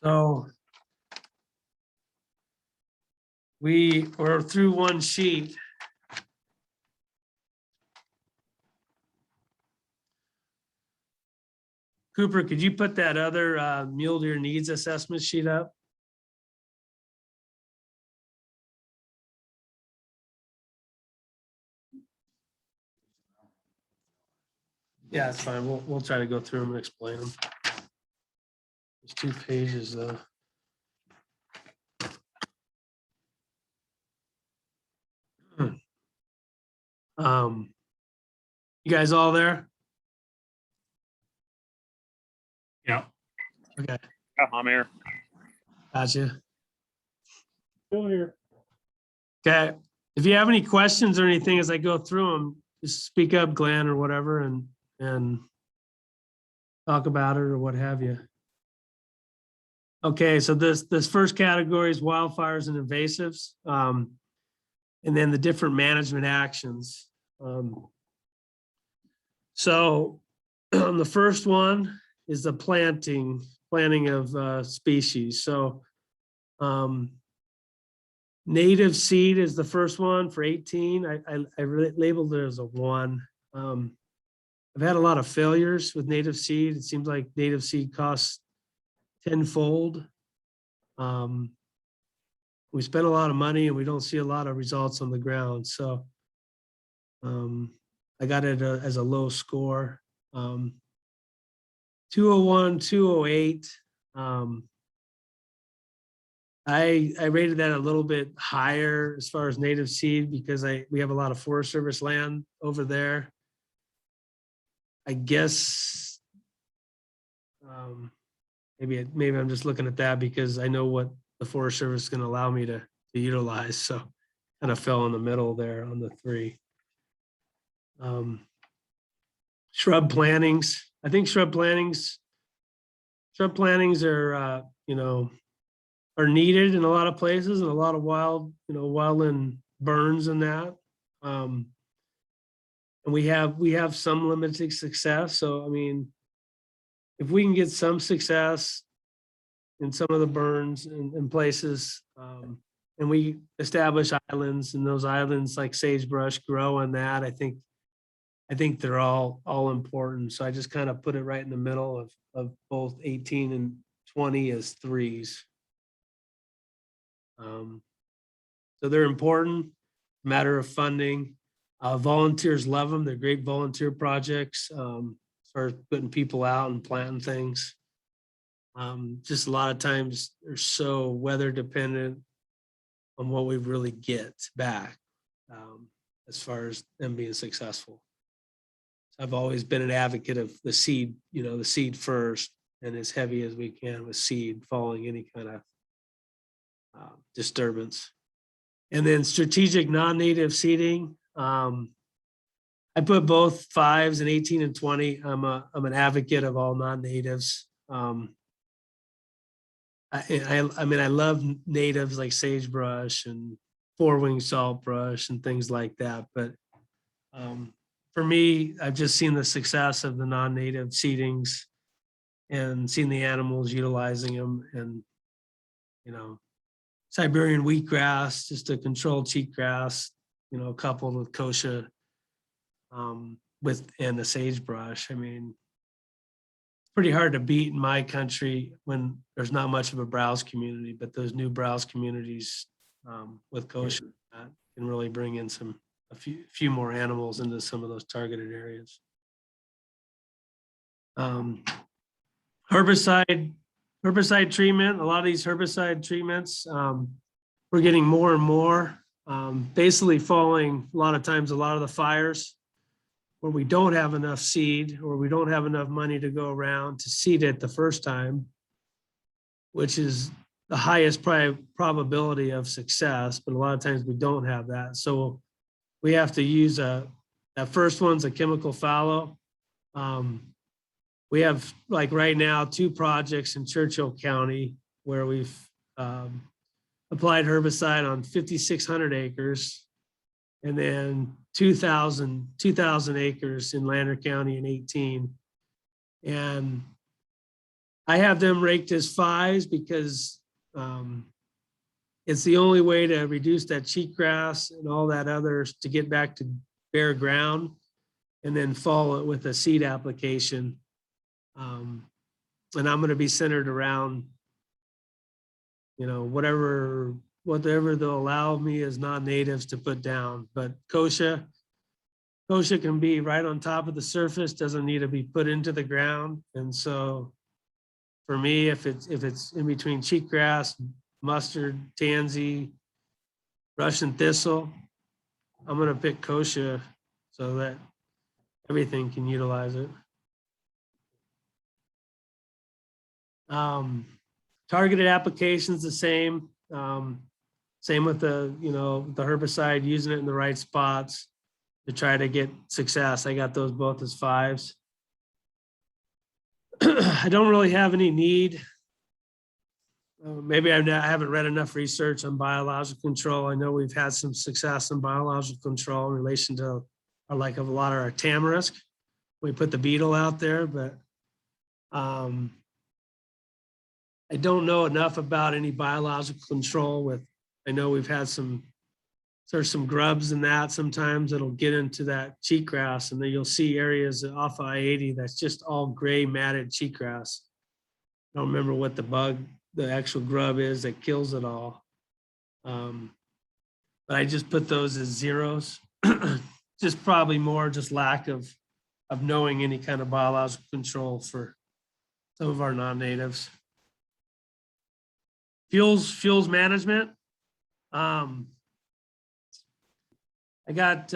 B: So we're through one sheet. Cooper, could you put that other mule deer needs assessment sheet up? Yeah, it's fine. We'll try to go through them and explain them. There's 2 pages though. You guys all there?
A: Yeah.
B: Okay,
C: Yeah, I'm here.
B: gotcha.
E: Still here.
B: Okay, if you have any questions or anything as I go through them, just speak up, Glenn, or whatever, and talk about it or what have you. Okay, so this first category is wildfires and invasives, and then the different management actions. So the first one is the planting of species. So native seed is the first one for 18. I labeled it as a 1. I've had a lot of failures with native seed. It seems like native seed costs tenfold. We spend a lot of money and we don't see a lot of results on the ground. So I got it as a low score. 201, 208. I rated that a little bit higher as far as native seed because we have a lot of Forest Service land over there. I guess maybe I'm just looking at that because I know what the Forest Service is going to allow me to utilize. So kind of fell in the middle there on the 3. Shrub plantings. I think shrub plantings are are needed in a lot of places and a lot of wildland burns and that. And we have some limited success. So I mean, if we can get some success in some of the burns in places, and we establish islands, and those islands like sagebrush grow on that, I think they're all important. So I just kind of put it right in the middle of both 18 and 20 as 3s. So they're important, matter of funding. Volunteers love them. They're great volunteer projects as far as putting people out and planting things. Just a lot of times they're so weather dependent on what we really get back as far as them being successful. I've always been an advocate of the seed, the seed first, and as heavy as we can with seed following any kind of disturbance. And then strategic non-native seeding. I put both 5s and 18 and 20. I'm an advocate of all non-natives. I mean, I love natives like sagebrush and four-winged saltbrush and things like that. But for me, I've just seen the success of the non-native seedings and seen the animals utilizing them. And, you know, Siberian wheatgrass, just to control cheatgrass, you know, coupled with kochia and the sagebrush. I mean, it's pretty hard to beat in my country when there's not much of a browse community, but those new browse communities with kochia can really bring in a few more animals into some of those targeted areas. Herbicide treatment, a lot of these herbicide treatments, we're getting more and more, basically following a lot of the fires where we don't have enough seed or we don't have enough money to go around to seed it the first time, which is the highest probability of success, but a lot of times we don't have that. So we have to use that first one's a chemical fallow. We have, like right now, 2 projects in Churchill County where we've applied herbicide on 5,600 acres and then 2,000 acres in Lander County in 18. And I have them raked as 5s because it's the only way to reduce that cheatgrass and all that others to get back to bare ground and then follow it with a seed application. And I'm going to be centered around, you know, whatever they'll allow me as non-natives to put down. But kochia can be right on top of the surface, doesn't need to be put into the ground. And so for me, if it's in between cheatgrass, mustard, tansy, Russian thistle, I'm going to pick kochia so that everything can utilize it. Targeted applications the same. Same with the herbicide, using it in the right spots to try to get success. I got those both as 5s. I don't really have any need. Maybe I haven't read enough research on biological control. I know we've had some success in biological control in relation to a lot of our tamarisk. We put the beetle out there, but I don't know enough about any biological control with, I know we've had there's some grubs in that sometimes that'll get into that cheatgrass, and then you'll see areas off of I-80 that's just all gray matted cheatgrass. I don't remember what the actual grub is that kills it all. But I just put those as 0s. Just probably more just lack of knowing any kind of biological control for some of our non-natives. Fuels management. I got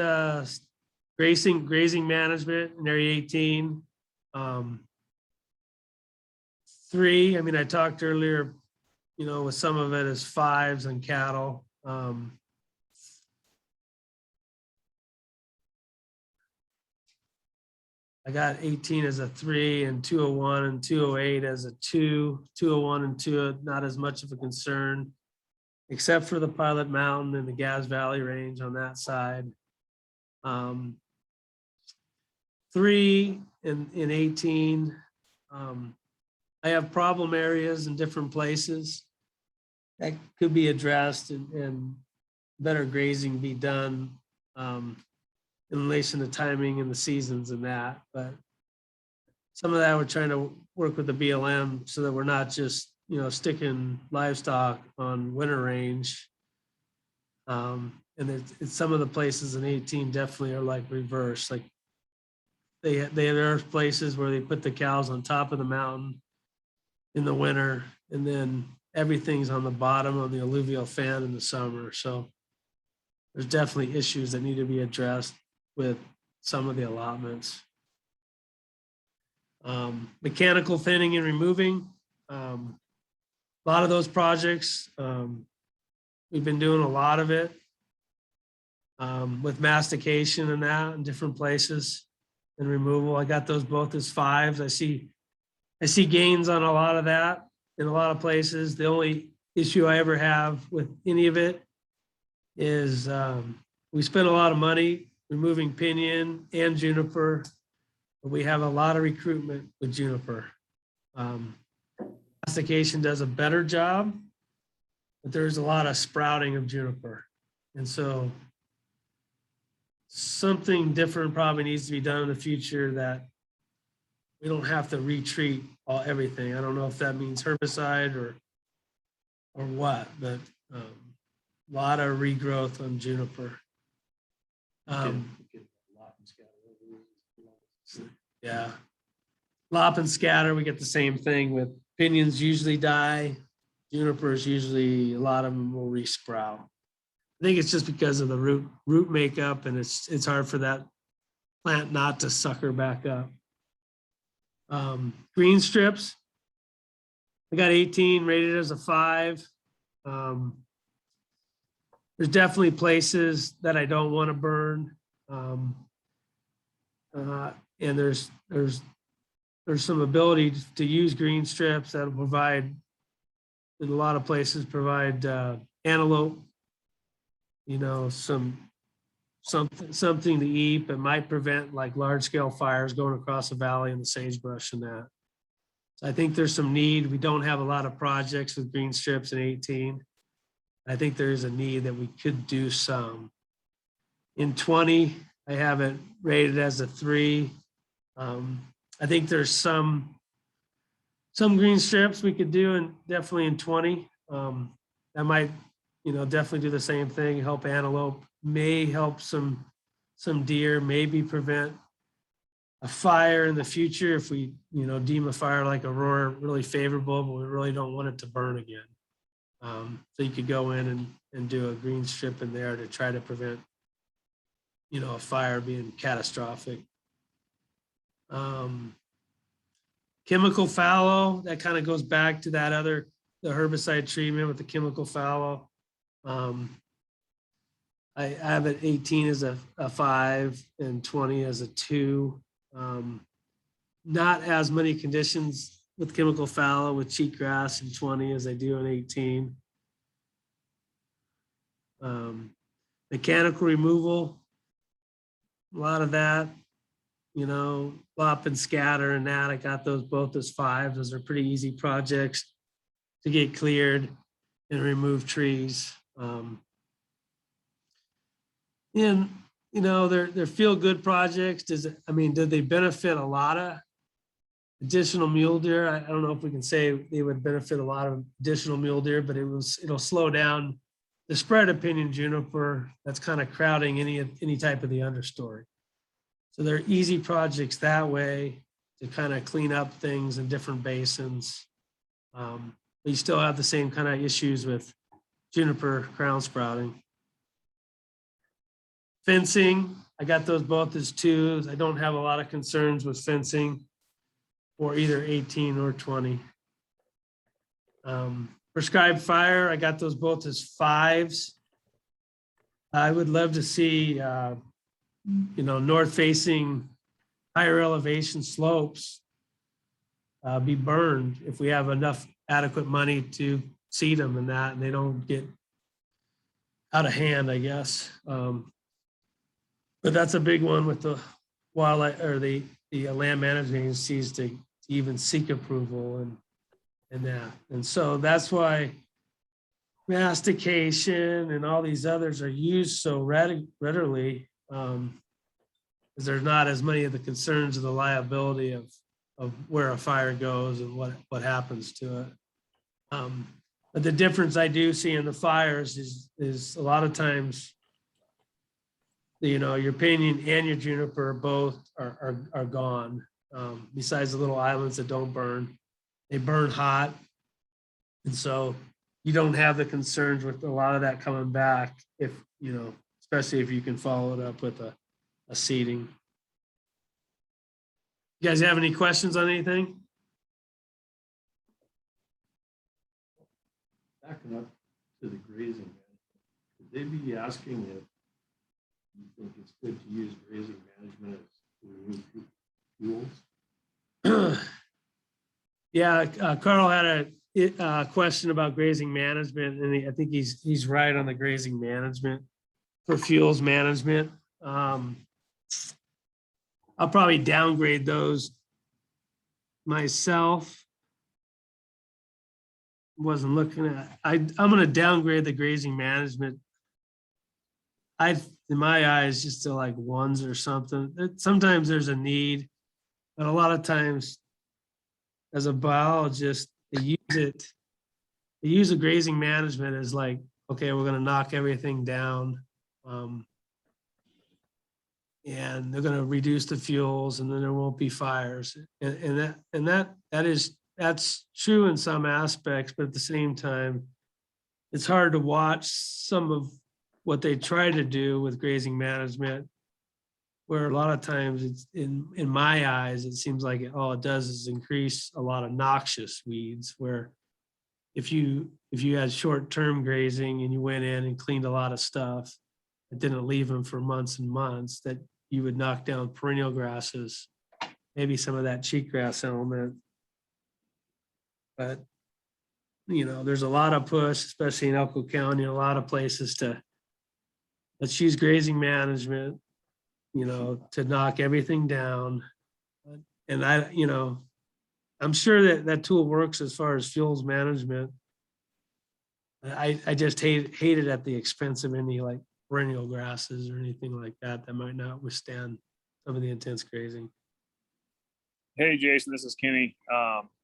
B: grazing management in area 18. 3, I mean, I talked earlier, you know, with some of it as 5s on cattle. I got 18 as a 3 and 201 and 208 as a 2. 201 and 2 not as much of a concern, except for the Pilot Mountain and the Gas Valley Range on that side. 3 in 18. I have problem areas in different places that could be addressed and better grazing be done in relation to timing and the seasons and that. But some of that we're trying to work with the BLM so that we're not just, you know, sticking livestock on winter range. And it's some of the places in 18 definitely are like reverse. Like there are places where they put the cows on top of the mountain in the winter, and then everything's on the bottom of the alluvial fan in the summer. So there's definitely issues that need to be addressed with some of the allotments. Mechanical thinning and removing. A lot of those projects, We've been doing a lot of it with mastication and that in different places and removal. I got those both as 5s. I see gains on a lot of that in a lot of places. The only issue I ever have with any of it is we spend a lot of money removing pinyon and juniper, but we have a lot of recruitment with juniper. Mastication does a better job, but there's a lot of sprouting of juniper. And so something different probably needs to be done in the future that we don't have to retreat everything. I don't know if that means herbicide or what, but a lot of regrowth on juniper. Yeah. Lop and scatter, we get the same thing with pinions usually die. Junipers usually, a lot of them will resprout. I think it's just because of the root makeup, and it's hard for that plant not to sucker back up. Green strips, I got 18 rated as a 5. There's definitely places that I don't want to burn. And there's some ability to use green strips that'll provide, in a lot of places, provide antelope, you know, something to eat, but might prevent like large scale fires going across the valley and the sagebrush and that. So I think there's some need. We don't have a lot of projects with green strips in 18. I think there is a need that we could do some. In 20, I have it rated as a 3. I think there's some green strips we could do, and definitely in 20. That might, you know, definitely do the same thing, help antelope, may help some deer, maybe prevent a fire in the future if we, you know, deem a fire like Aurora really favorable, but we really don't want it to burn again. So you could go in and do a green strip in there to try to prevent, you know, a fire being catastrophic. Chemical fallow, that kind of goes back to that the herbicide treatment with the chemical fallow. I have it 18 as a 5 and 20 as a 2. Not as many conditions with chemical fallow with cheatgrass in 20 as I do in 18. Mechanical removal, a lot of that, you know, lop and scatter and that. I got those both as 5. Those are pretty easy projects to get cleared and remove trees. And, you know, they're feel good projects. Did they benefit a lot of additional mule deer? I don't know if we can say they would benefit a lot of additional mule deer, but it'll slow down the spread of pinyon juniper that's kind of crowding any type of the understory. So they're easy projects that way to kind of clean up things in different basins. But you still have the same kind of issues with juniper crown sprouting. Fencing, I got those both as 2s. I don't have a lot of concerns with fencing for either 18 or 20. Prescribed fire, I got those both as 5s. I would love to see, you know, north-facing higher elevation slopes be burned if we have enough adequate money to seed them and that, and they don't get out of hand, I guess. But that's a big one with the wildlife or the land management agencies to even seek approval and that. And so that's why mastication and all these others are used so readily, because there's not as many of the concerns of the liability of where a fire goes and what happens to it. But the difference I do see in the fires is a lot of times, you know, your pinyon and your juniper both are gone. Besides the little islands that don't burn, they burn hot. And so you don't have the concerns with a lot of that coming back if, you know, especially if you can follow it up with a seeding. You guys have any questions on anything?
D: Backing up to the grazing, They be asking if you think it's good to use grazing management as to remove fuels.
B: Yeah, Carl had a question about grazing management, and I think he's right on the grazing management for fuels management. I'll probably downgrade those myself. Wasn't looking at, I'm gonna downgrade the grazing management. In my eyes, just to like ones or something. Sometimes there's a need, but a lot of times as a biologist, they use the grazing management as like, okay, we're gonna knock everything down. And they're gonna reduce the fuels and then there won't be fires. That's true in some aspects, but at the same time, it's hard to watch some of what they try to do with grazing management, where a lot of times it's in my eyes, it seems like all it does is increase a lot of noxious weeds, where if you had short-term grazing and you went in and cleaned a lot of stuff, it didn't leave them for months and months, that you would knock down perennial grasses, maybe some of that cheatgrass element. But, you know, there's a lot of push, especially in Elko County, a lot of places to, let's use grazing management, you know, to knock everything down. And I'm sure that tool works as far as fuels management. I just hate it at the expense of any like perennial grasses or anything like that might not withstand some of the intense grazing.
C: Hey, Jason, this is Kenny.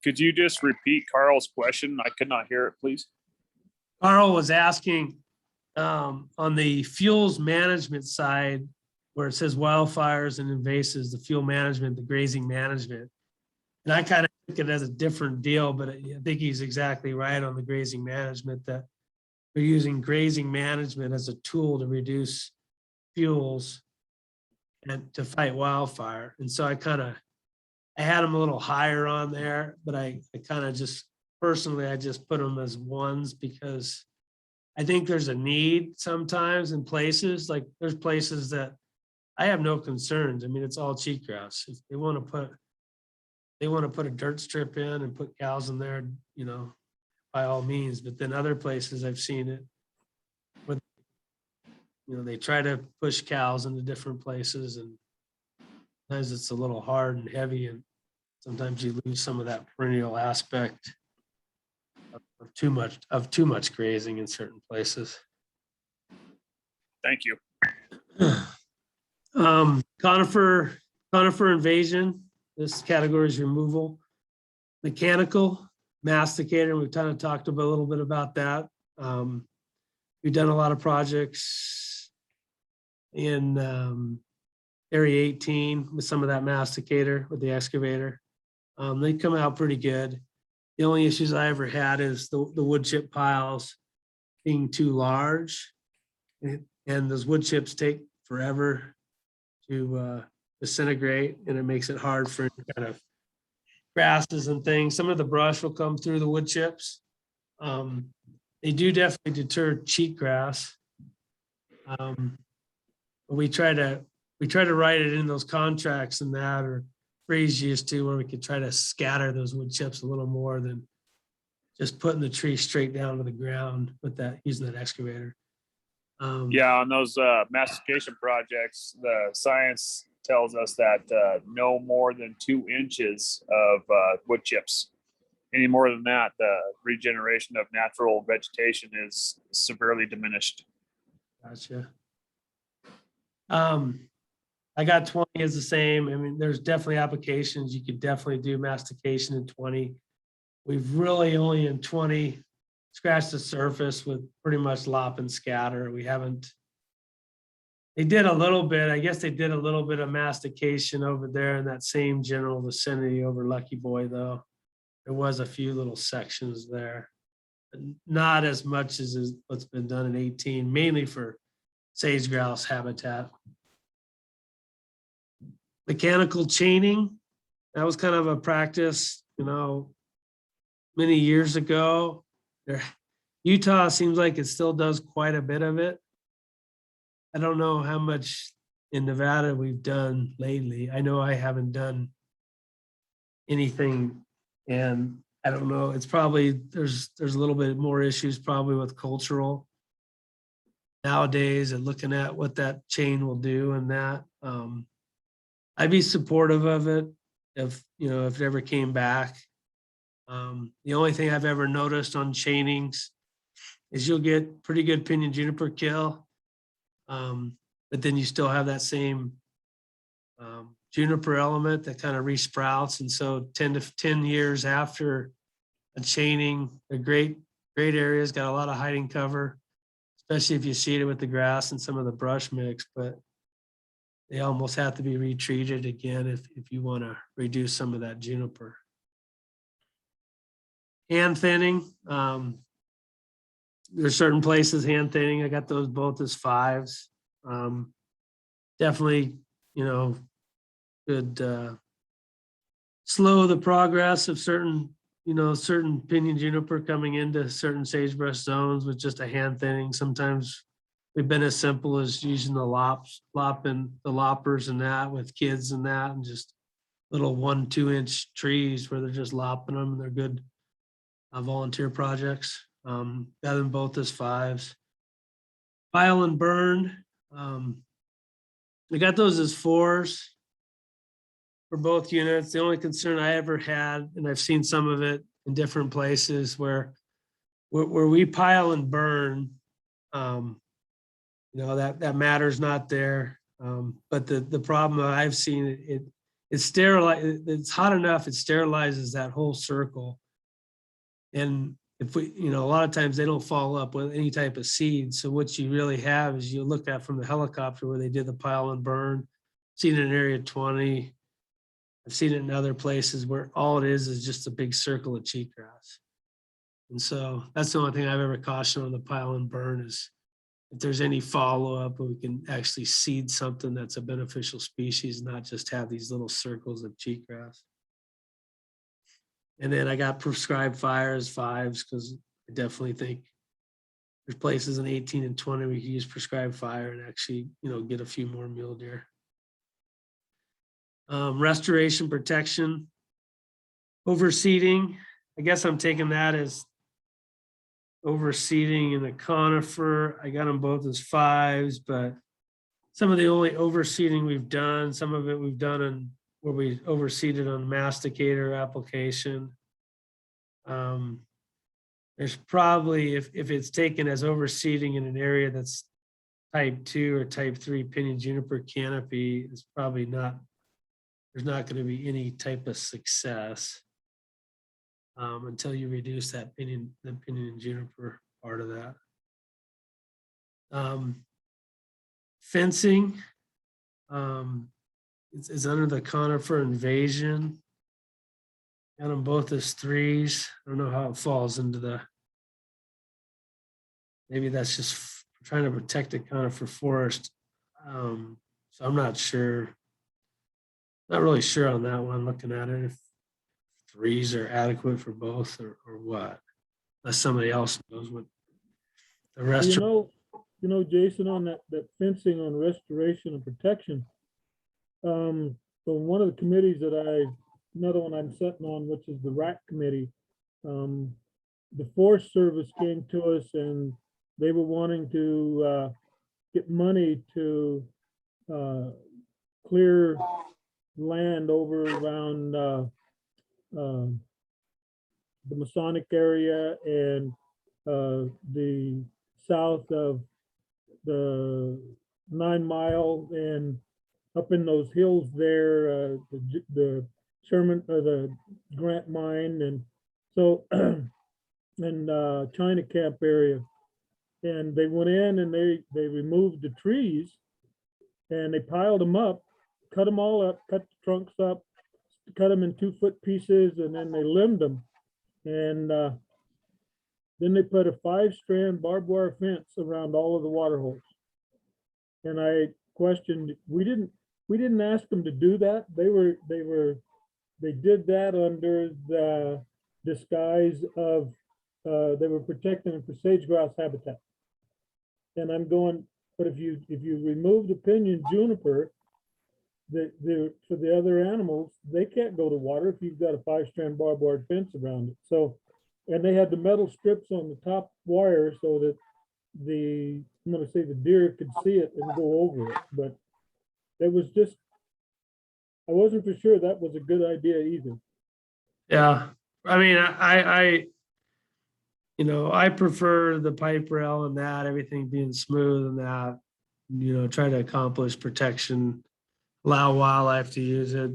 C: Could you just repeat Carl's question? I could not hear it, please.
B: Carl was asking on the fuels management side, where it says wildfires and invasives, the fuel management, the grazing management. And I kind of took it as a different deal, but I think he's exactly right on the grazing management, that we're using grazing management as a tool to reduce fuels and to fight wildfire. And so I had them a little higher on there, but I kind of just personally, I just put them as ones because I think there's a need sometimes in places, like there's places that I have no concerns. I mean, it's all cheatgrass. If they want to put a dirt strip in and put cows in there, you know, by all means. But then other places I've seen it where, you know, they try to push cows into different places, and sometimes it's a little hard and heavy, and sometimes you lose some of that perennial aspect of too much grazing in certain places.
C: Thank you.
B: Conifer invasion, this category is removal. Mechanical masticator, we've kind of talked a little bit about that. We've done a lot of projects in area 18 with some of that masticator with the excavator. They come out pretty good. The only issues I ever had is the wood chip piles being too large, and those wood chips take forever to disintegrate, and it makes it hard for kind of grasses and things. Some of the brush will come through the wood chips. They do definitely deter cheatgrass. But we try to write it in those contracts and that, or Freeze used to, where we could try to scatter those wood chips a little more than just putting the tree straight down to the ground with that, using that excavator.
C: Yeah, on those mastication projects, the science tells us that no more than 2 inches of wood chips. Any more than that, the regeneration of natural vegetation is severely diminished.
B: Gotcha. I got 20 is the same. I mean, there's definitely applications. You could definitely do mastication in 20. We've really only in 20 scratched the surface with pretty much lop and scatter. We haven't, they did a little bit, I guess they did a little bit of mastication over there in that same general vicinity over Lucky Boy though. There was a few little sections there, but not as much as what's been done in 18, mainly for sage grouse habitat. Mechanical chaining, that was kind of a practice, you know, many years ago. Utah seems like it still does quite a bit of it. I don't know how much in Nevada we've done lately. I know I haven't done anything, and I don't know, it's probably, there's a little bit more issues probably with cultural nowadays and looking at what that chain will do and that. I'd be supportive of it if, you know, if it ever came back. The only thing I've ever noticed on chainings is you'll get pretty good pinyon juniper kill. But then you still have that same juniper element that kind of resprouts. And so 10 years after a chaining, a great areas, got a lot of hiding cover, especially if you seed it with the grass and some of the brush mix, but they almost have to be retreated again if you want to reduce some of that juniper. Hand thinning, there's certain places hand thinning. I got those both as 5s. Definitely, you know, could slow the progress of certain, you know, certain pinyon juniper coming into certain sagebrush zones with just a hand thinning. Sometimes we've been as simple as using the lopping the loppers and that with kids and that, and just little 1-2 inch trees where they're just lopping them and they're good volunteer projects. Got them both as 5s. Pile and burn. I got those as 4s for both units. The only concern I ever had, and I've seen some of it in different places where we pile and burn, you know, that matter's not there. But the problem that I've seen, it's it's hot enough, it sterilizes that whole circle. And if we, you know, a lot of times they don't follow up with any type of seed. So what you really have is you look at from the helicopter where they did the pile and burn, seen it in area 20. I've seen it in other places where all it is just a big circle of cheatgrass. And so that's the only thing I've ever cautioned on the pile and burn is if there's any follow-up, we can actually seed something that's a beneficial species, not just have these little circles of cheatgrass. And then I got prescribed fire as 5s because I definitely think there's places in 18 and 20 we can use prescribed fire and actually, you know, get a few more mule deer. Restoration protection, overseeding. I guess I'm taking that as overseeding in a conifer. I got them both as 5s, but some of the only overseeding we've done, some of it we've done in where we overseeded on masticator application. There's probably, if it's taken as overseeding in an area that's type 2 or type 3 pinyon juniper canopy, it's probably not, there's not going to be any type of success until you reduce that the pinyon juniper part of that. Fencing. It's under the conifer invasion. Got them both as 3s. I don't know how it falls into the, maybe that's just trying to protect the conifer forest. So I'm not sure. Not really sure on that one, looking at it, if 3s are adequate for both or what. Unless somebody else knows what the rest
E: You know, Jason, on that fencing on restoration and protection, so one of the committees another one I'm sitting on, which is the RAC committee, the Forest Service came to us and they were wanting to get money to clear land over around the Masonic area and the south of the 9 Mile and up in those hills there, the Sherman or the Grant Mine, and so and China Camp area, and they went in and they removed the trees and they piled them up, cut them all up, cut the trunks up, cut them in 2-foot pieces, and then they limbed them, and then they put a 5-strand barbed wire fence around all of the water holes. And I questioned, we didn't ask them to do that. They did that under the disguise of they were protecting them for sage grouse habitat. And I'm going, But if you remove the pinyon juniper, for the other animals, they can't go to water if you've got a 5-strand barbed wire fence around it. So, and they had the metal strips on the top wire so that I'm gonna say the deer could see it and go over it, but it was just, I wasn't for sure that was a good idea either.
B: Yeah, I mean, I prefer the pipe rail and that, everything being smooth and that, try to accomplish protection, allow wildlife to use it.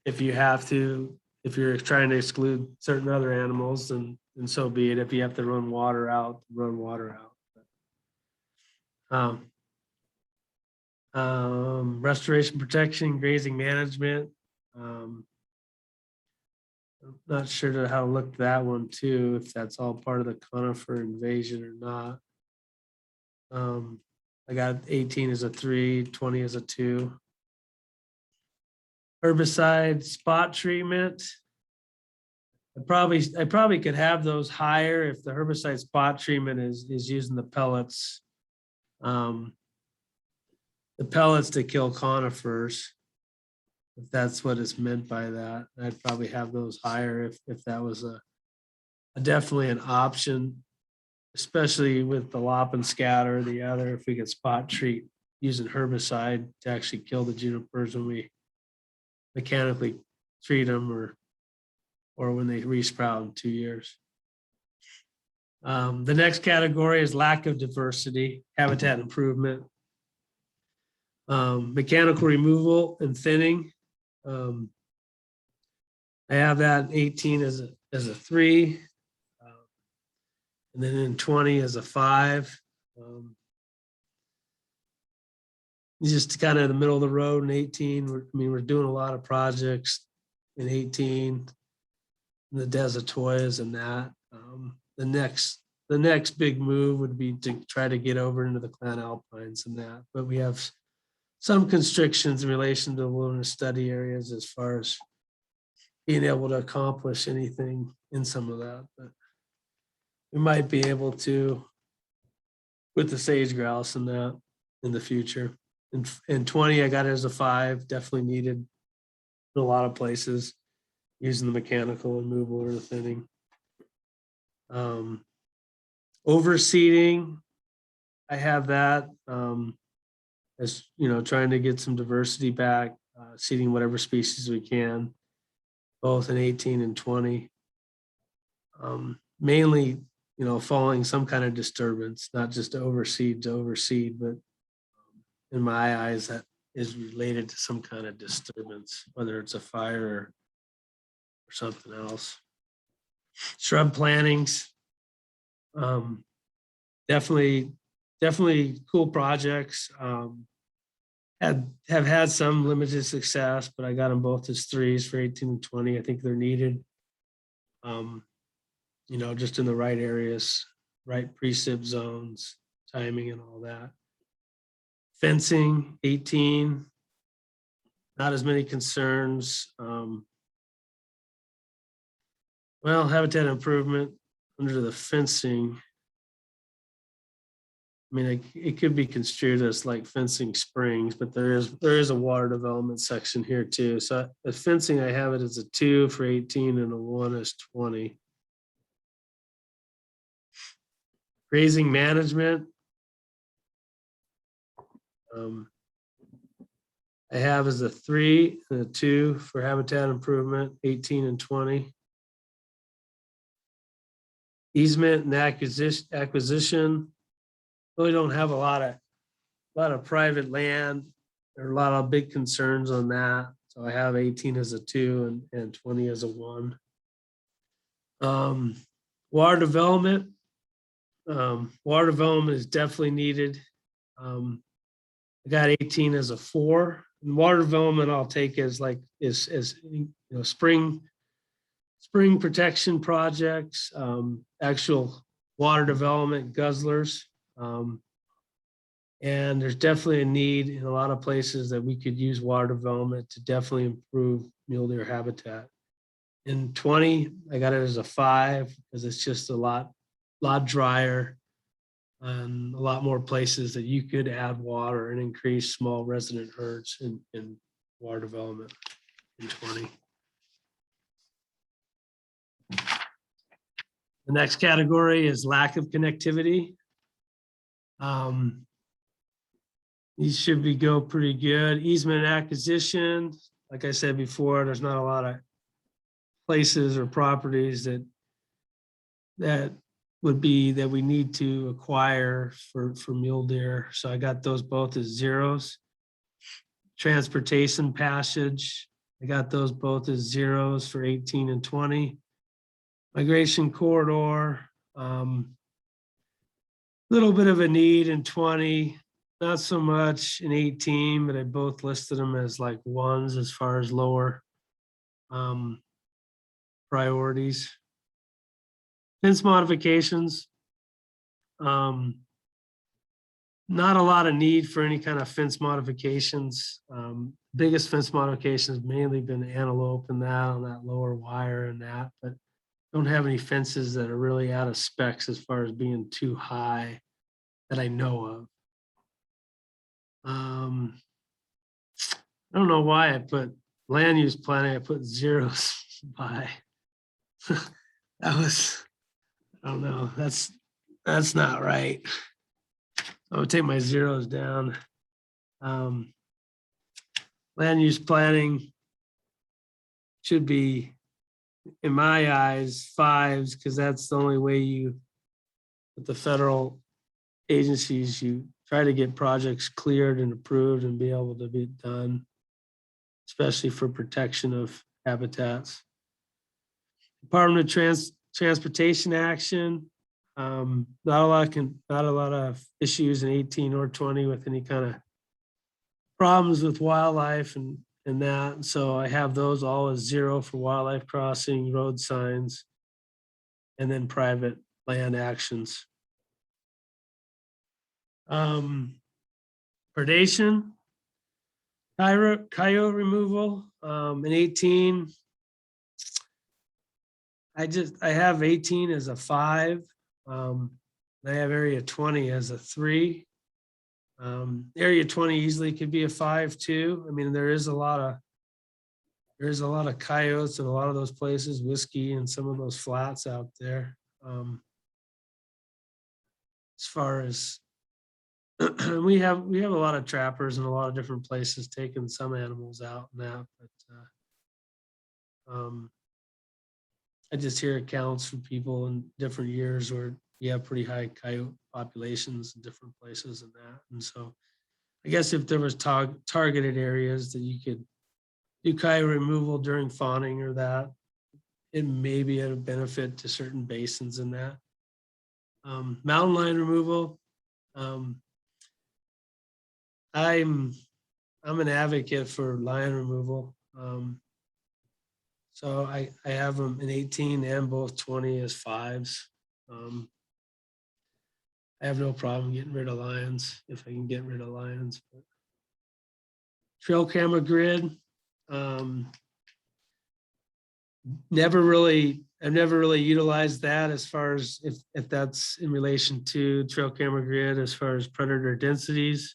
B: If you have to, if you're trying to exclude certain other animals, and so be it. If you have to run water out, run water out. Restoration protection, grazing management. I'm not sure how to look at that one too, if that's all part of the conifer invasion or not. I got 18 as a 3, 20 as a 2. Herbicide spot treatment. I probably could have those higher if the herbicide spot treatment is using the pellets. The pellets to kill conifers. If that's what is meant by that, I'd probably have those higher if that was definitely an option, especially with the lop and scatter, the other, if we could spot treat using herbicide to actually kill the junipers when we mechanically treat them or when they resprout in 2 years. The next category is lack of diversity, habitat improvement, mechanical removal and thinning. I have that in 18 as a 3, and then in 20 as a 5. Just kind of the middle of the road in 18. We're doing a lot of projects in 18, the Desatoyas and that. The next big move would be to try to get over into the Clan Alpines and that, but we have some constrictions in relation to the wilderness study areas as far as being able to accomplish anything in some of that, but we might be able to with the sage grouse and that in the future. In 20, I got it as a 5, definitely needed in a lot of places using the mechanical removal or the thinning. Overseeding, I have that as trying to get some diversity back, seeding whatever species we can, both in 18 and 20. Mainly, following some kind of disturbance, not just overseed to overseed, but in my eyes, that is related to some kind of disturbance, whether it's a fire or something else. Shrub plantings, definitely cool projects. Have had some limited success, but I got them both as 3s for 18 and 20. I think they're needed. Just in the right areas, right precip zones, timing and all that. Fencing, 18, not as many concerns. Habitat improvement under the fencing. It could be construed as like fencing springs, but there is a water development section here too. So the fencing, I have it as a 2 for 18 and a 1 as 20. Grazing management. I have as a 3 and a 2 for habitat improvement, 18 and 20. Easement and acquisition. Really don't have a lot of private land. There are a lot of big concerns on that. So I have 18 as a 2 and 20 as a 1. Water development. Water development is definitely needed. I got 18 as a 4. And water development I'll take as spring protection projects, actual water development guzzlers. And there's definitely a need in a lot of places that we could use water development to definitely improve mule deer habitat. In 20, I got it as a 5 because it's just a lot drier. and a lot more places that you could add water and increase small resident herds in water development in 20. The next category is lack of connectivity. These should go pretty good. Easement acquisition, like I said before, there's not a lot of places or properties that we need to acquire for mule deer. So I got those both as zeros. Transportation passage, I got those both as zeros for 18 and 20. Migration corridor, little bit of a need in 20, not so much in 18, but I both listed them as like ones as far as lower priorities. Fence modifications, not a lot of need for any kind of fence modifications. Biggest fence modifications mainly been antelope and that on that lower wire and that, but don't have any fences that are really out of specs as far as being too high that I know of. I don't know why I put land use planning, I put zeros by. I don't know, that's not right. I'll take my zeros down. Land use planning should be, in my eyes, 5s, because that's the only way with the federal agencies, you try to get projects cleared and approved and be able to be done, especially for protection of habitats. Department of Transportation action, not a lot of issues in 18 or 20 with any kind of problems with wildlife and that. And so I have those all as 0 for wildlife crossing, road signs, and then private land actions. Predation, coyote removal, in 18. I have 18 as a 5. I have area 20 as a 3. Area 20 easily could be a 5 too. I mean, there is a lot of coyotes in a lot of those places, whiskey and some of those flats out there. As far as we have a lot of trappers in a lot of different places taking some animals out and that, but I just hear accounts from people in different years where you have pretty high coyote populations in different places and that. And so I guess if there was targeted areas that you could do coyote removal during fawning or that, it may be at a benefit to certain basins in that. Mountain lion removal. I'm an advocate for lion removal. So I have them in 18 and both 20 as 5s. I have no problem getting rid of lions if I can get rid of lions. But trail camera grid. I've never really utilized that as far as if that's in relation to trail camera grid as far as predator densities.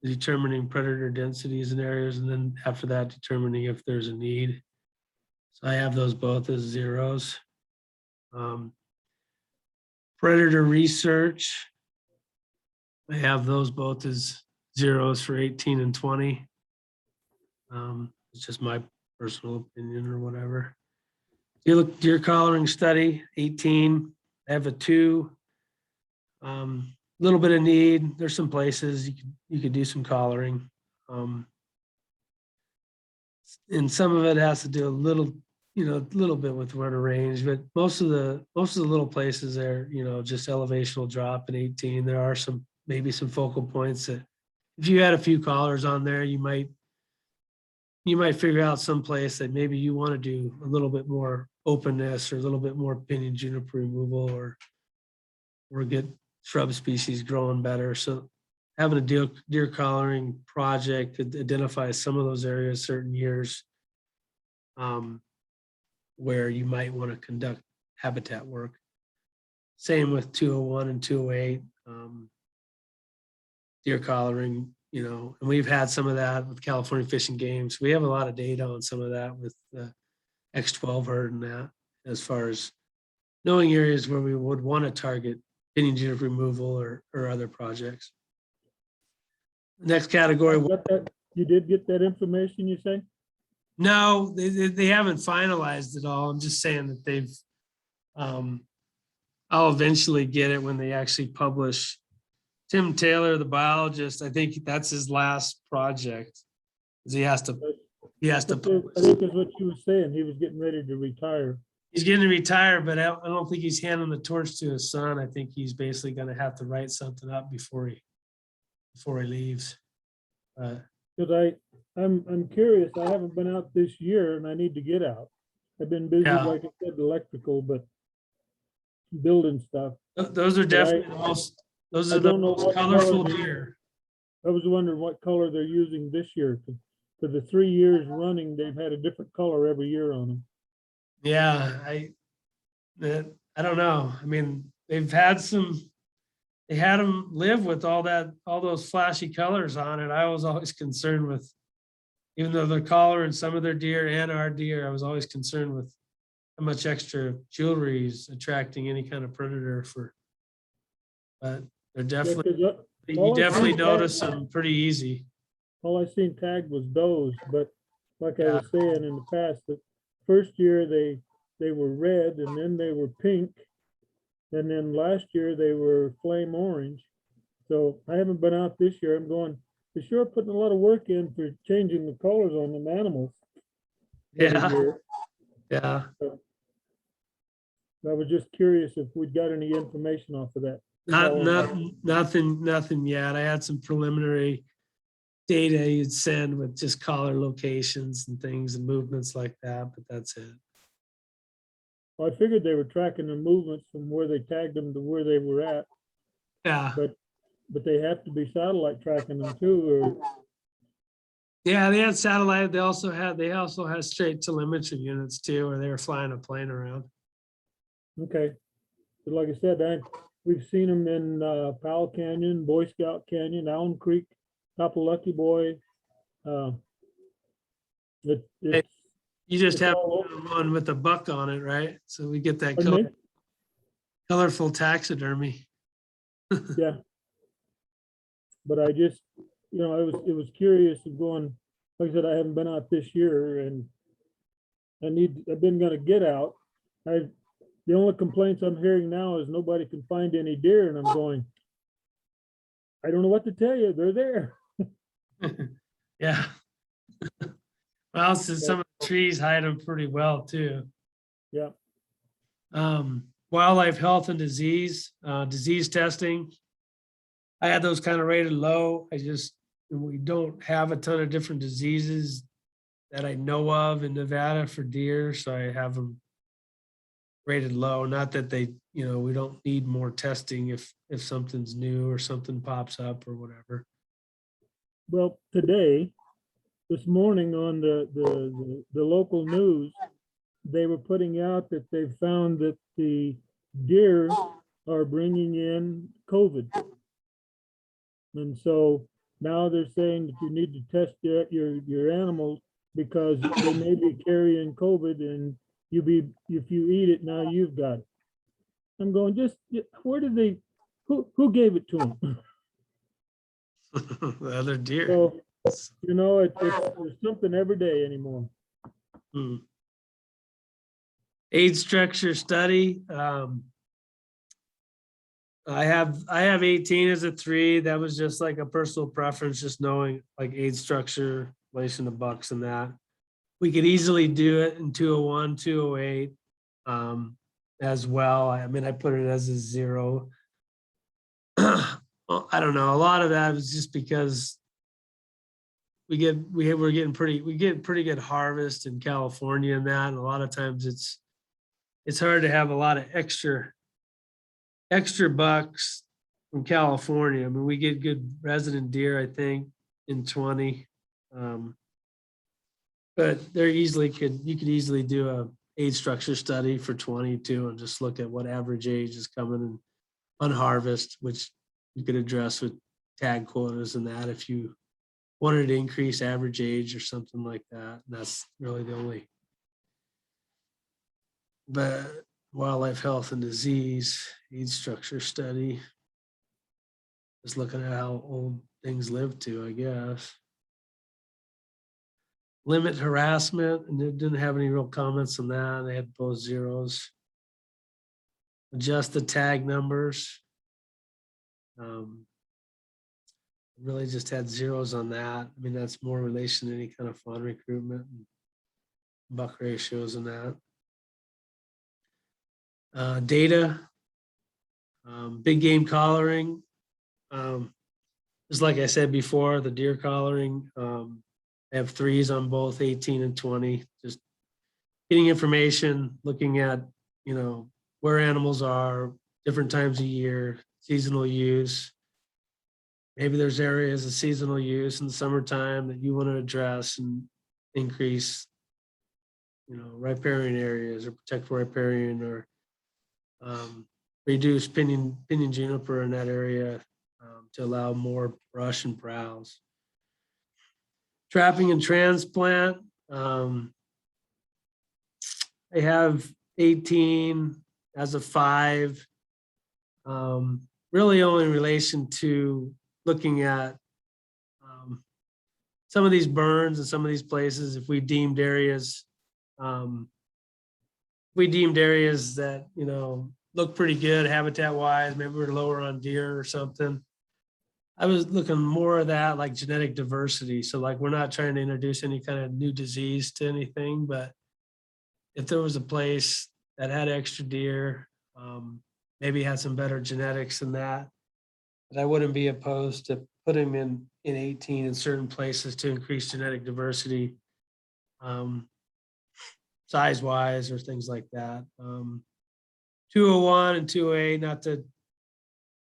B: Determining predator densities in areas, and then after that, determining if there's a need. So I have those both as 0s. Predator research, I have those both as 0s for 18 and 20. It's just my personal opinion or whatever. Deer collaring study, 18. I have a 2. Little bit of need. There's some places you could do some collaring. And some of it has to do a little bit with winter range, but most of the little places there, just elevational drop in 18. There are maybe some focal points that if you had a few collars on there, you might figure out some place that maybe you want to do a little bit more openness or a little bit more pinyon juniper removal or get shrub species growing better. So having a deer collaring project could identify some of those areas certain years where you might want to conduct habitat work. Same with 201 and 208. Deer collaring, and we've had some of that with California Fish and Games. We have a lot of data on some of that with the X12 herd and that, as far as knowing areas where we would want to target pinyon juniper removal or other projects. Next category.
E: Got that? You did get that information, you say?
B: No, they haven't finalized it all. I'm just saying that they've, I'll eventually get it when they actually publish. Tim Taylor, the biologist, I think that's his last project. He has to
E: I think that's what you were saying. He was getting ready to retire.
B: He's getting to retire, but I don't think he's handing the torch to his son. I think he's basically going to have to write something up before he leaves.
E: Because I'm curious. I haven't been out this year, and I need to get out. I've been busy,
B: Yeah.
E: like I said, electrical, but building stuff.
B: Those are definitely the most. Those
E: I
B: are the
E: don't know
B: most
E: what
B: colorful
E: color
B: deer.
E: I was wondering what color they're using this year. For the 3 years running, they've had a different color every year on them.
B: Yeah, I don't know. I mean, they had them live with all those flashy colors on it. I was always concerned with, even though they're collaring some of their deer and our deer, I was always concerned with how much extra jewelry is attracting any kind of predator but they're definitely, you definitely notice them pretty easy.
E: All I seen tagged was does, but like I was saying in the past, the first year they were red, and then they were pink, and then last year they were flame orange. So I haven't been out this year. I'm going, they're sure putting a lot of work in for changing the colors on them animals. every
B: Yeah.
E: year.
B: Yeah.
E: I was just curious if we'd got any information off of that.
B: Nothing yet. I had some preliminary data you'd send with just collar locations and things and movements like that, but that's it.
E: Well, I figured they were tracking the movements from where they tagged them to where they were at,
B: Yeah.
E: but they have to be satellite tracking them too, or
B: Yeah, they had satellite. They also had straight telemetry units too, where they were flying a plane around.
E: okay. But like I said, we've seen them in Powell Canyon, Boy Scout Canyon, Allen Creek, top of Lucky Boy. It's
B: You just
E: It's
B: have
E: all
B: one with a buck on it, right? So we get that
E: pardon me?
B: colorful taxidermy.
E: Yeah. But I just, it was curious of going, like I said, I haven't been out this year and I've been gonna get out. The only complaints I'm hearing now is nobody can find any deer, and I'm going, I don't know what to tell you, they're there.
B: Yeah. Well, so some of the trees hide them pretty well too.
E: Yeah.
B: Wildlife health and disease testing. I had those kind of rated low. We don't have a ton of different diseases that I know of in Nevada for deer, so I have them rated low. Not that we don't need more testing if something's new or something pops up or whatever.
E: Well, this morning on the local news, they were putting out that they found that the deer are bringing in COVID. And so now they're saying that you need to test your animals because they may be carrying COVID, and if you eat it, now you've got it. I'm going, where did who gave it to them?
B: The other deer.
E: So, there's something every day anymore.
B: Age structure study. I have 18 as a 3. That was just like a personal preference, just knowing like age structure, relation to bucks and that. We could easily do it in 201, 208 as well. I mean, I put it as a 0. Well, I don't know. A lot of that was just because we get pretty good harvest in California and that, and a lot of times it's hard to have a lot of extra bucks from California. I mean, we get good resident deer, I think, in 20. But you could easily do age structure study for 22 and just look at what average age is coming in on harvest, which you could address with tag quotas and that if you wanted to increase average age or something like that. And that's really the only. But wildlife health and disease, age structure study. Just looking at how old things live to, I guess. Limit harassment, and it didn't have any real comments on that. They had both zeros. Adjust the tag numbers. Really just had zeros on that. I mean, that's more in relation to any kind of fawn recruitment and buck ratios and that. Data, big game collaring. Just like I said before, the deer collaring, I have 3s on both 18 and 20. Just getting information, looking at, you know, where animals are, different times of year, seasonal use. Maybe there's areas of seasonal use in the summertime that you want to address and increase, you know, riparian areas or protect riparian or reduce pinyon juniper in that area to allow more brush and browse. Trapping and transplant. I have 18 as a 5. Really only in relation to looking at some of these burns and some of these places, if we deemed areas that, you know, look pretty good habitat wise, maybe we're lower on deer or something. I was looking more of that like genetic diversity. So like, we're not trying to introduce any kind of new disease to anything, but if there was a place that had extra deer, maybe had some better genetics than that, but I wouldn't be opposed to putting them in 18 in certain places to increase genetic diversity, size wise or things like that. 201 and 208, not to,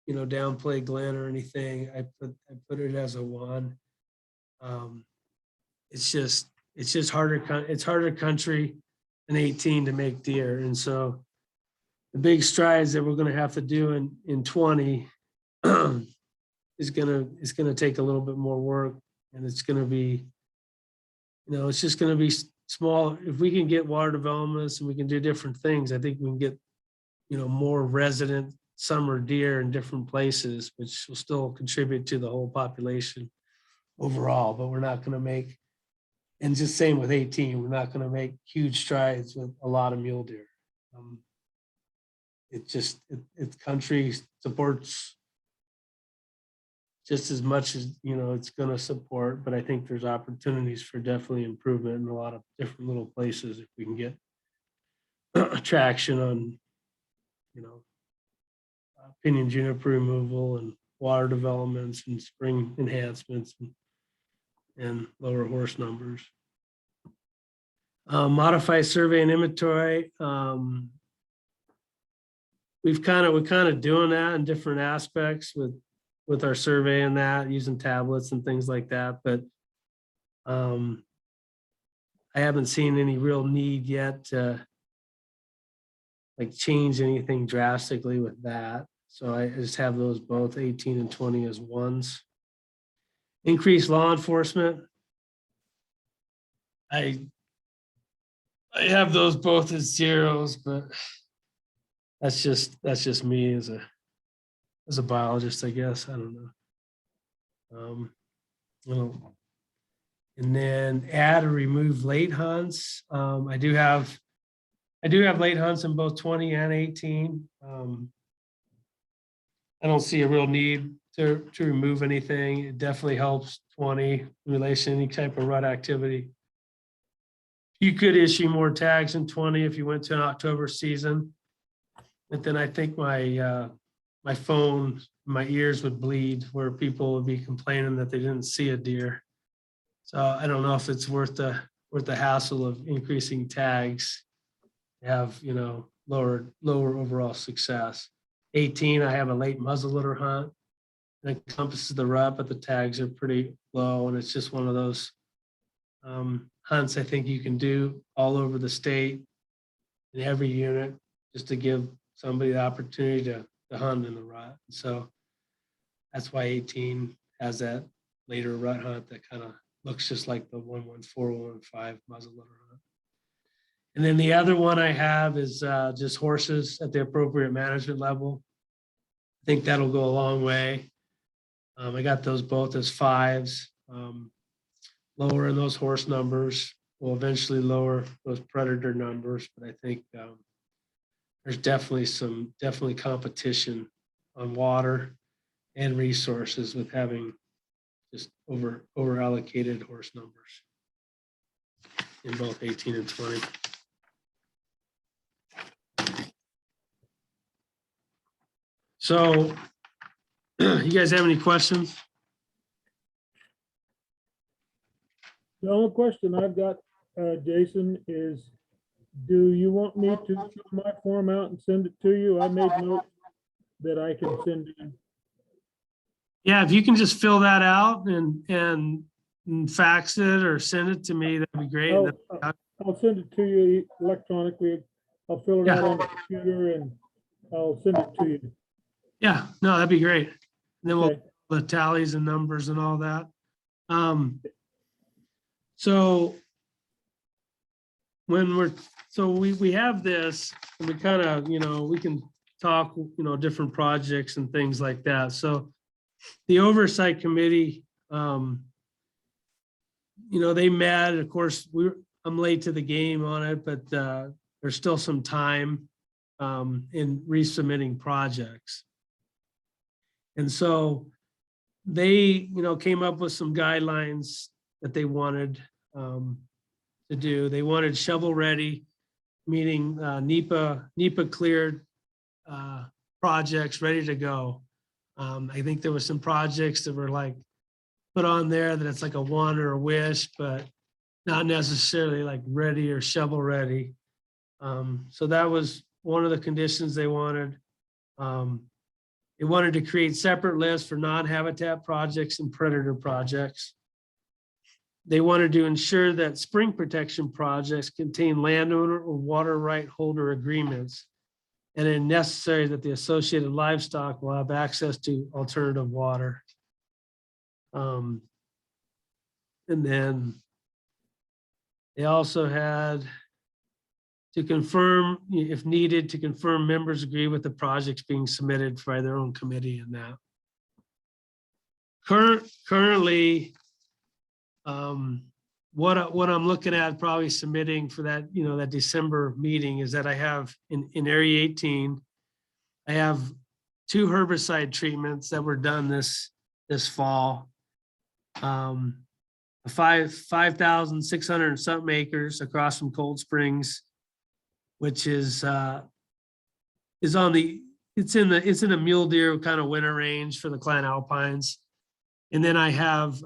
B: you know, downplay Glenn or anything. I put it as a 1. It's just harder. It's harder country in 18 to make deer, and so the big strides that we're going to have to do in 20 is going to take a little bit more work, and it's going to be, you know, it's just going to be small. If we can get water developments and we can do different things, I think we can get, you know, more resident summer deer in different places, which will still contribute to the whole population overall, but we're not going to make, and just same with 18, we're not going to make huge strides with a lot of mule deer. It's country supports just as much as, you know, it's going to support, but I think there's opportunities for definitely improvement in a lot of different little places if we can get traction on, you know, pinyon juniper removal and water developments and spring enhancements and lower horse numbers. Modify survey and inventory. We're kind of doing that in different aspects with our survey and that, using tablets and things like that, but I haven't seen any real need yet to like change anything drastically with that. So I just have those both 18 and 20 as 1s. Increase law enforcement. I have those both as 0s, but that's just me as a biologist, I guess. I don't know. And then add or remove late hunts. I do have late hunts in both 20 and 18. I don't see a real need to remove anything. It definitely helps 20 in relation to any type of rut activity. You could issue more tags in 20 if you went to an October season. But then I think my phone, my ears would bleed where people would be complaining that they didn't see a deer. So I don't know if it's worth the hassle of increasing tags to have, you know, lower overall success. 18, I have a late muzzleloader hunt. It encompasses the rut, but the tags are pretty low, and it's just one of those hunts I think you can do all over the state in every unit, just to give somebody the opportunity to hunt in the rut. So that's why 18 has that later rut hunt that kind of looks just like the 114, 115 muzzleloader hunt. And then the other one I have is just horses at the appropriate management level. I think that'll go a long way. I got those both as 5s. Lowering those horse numbers will eventually lower those predator numbers, but I think there's definitely competition on water and resources with having just over allocated horse numbers in both 18 and 20. So you guys have any questions?
E: The only question I've got, Jason, is do you want me to fill my form out and send it to you? I made notes that I can send in.
B: Yeah, if you can just fill that out and fax it or send it to me, that'd be great.
E: I'll send it to you electronically. I'll fill it out on the computer and I'll send it to you.
B: Yeah, no, that'd be great. And then we'll
E: Okay.
B: the tallies and numbers and all that. So we have this, and we kind of, we can talk, different projects and things like that. So the Oversight Committee, they met. Of course, I'm late to the game on it, but there's still some time in resubmitting projects. And so they, came up with some guidelines that they wanted to do. They wanted shovel ready, meaning NEPA cleared projects ready to go. I think there were some projects that were like put on there that it's like a want or a wish, but not necessarily like ready or shovel ready. So that was one of the conditions they wanted. They wanted to create separate lists for non-habitat projects and predator projects. They wanted to ensure that spring protection projects contain landowner or water right holder agreements, and if necessary that the associated livestock will have access to alternative water. And then they also had to confirm, if needed, to confirm members agree with the projects being submitted by their own committee and that. Currently, what I'm looking at probably submitting for that, that December meeting is that I have in Area 18, I have 2 herbicide treatments that were done this fall. 5,600 something acres across from Cold Springs, which is in a Mule Deer kind of winter range for the Clan Alpines. And then I have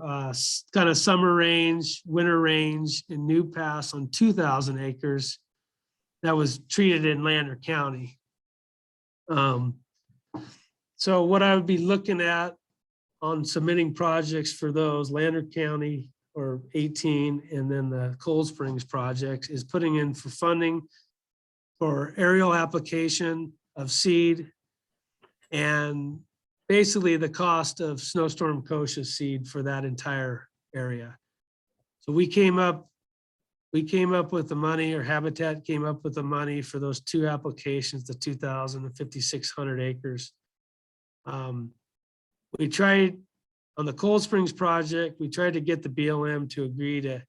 B: kind of summer range, winter range in New Pass on 2,000 acres that was treated in Lander County. So what I would be looking at on submitting projects for those, Lander County or 18, and then the Cold Springs projects, is putting in for funding for aerial application of seed and basically the cost of snowstorm kochia seed for that entire area. So we came up with the money, or Habitat came up with the money for those 2 applications, the 2,000 and 5,600 acres. We tried on the Cold Springs project, we tried to get the BLM to agree to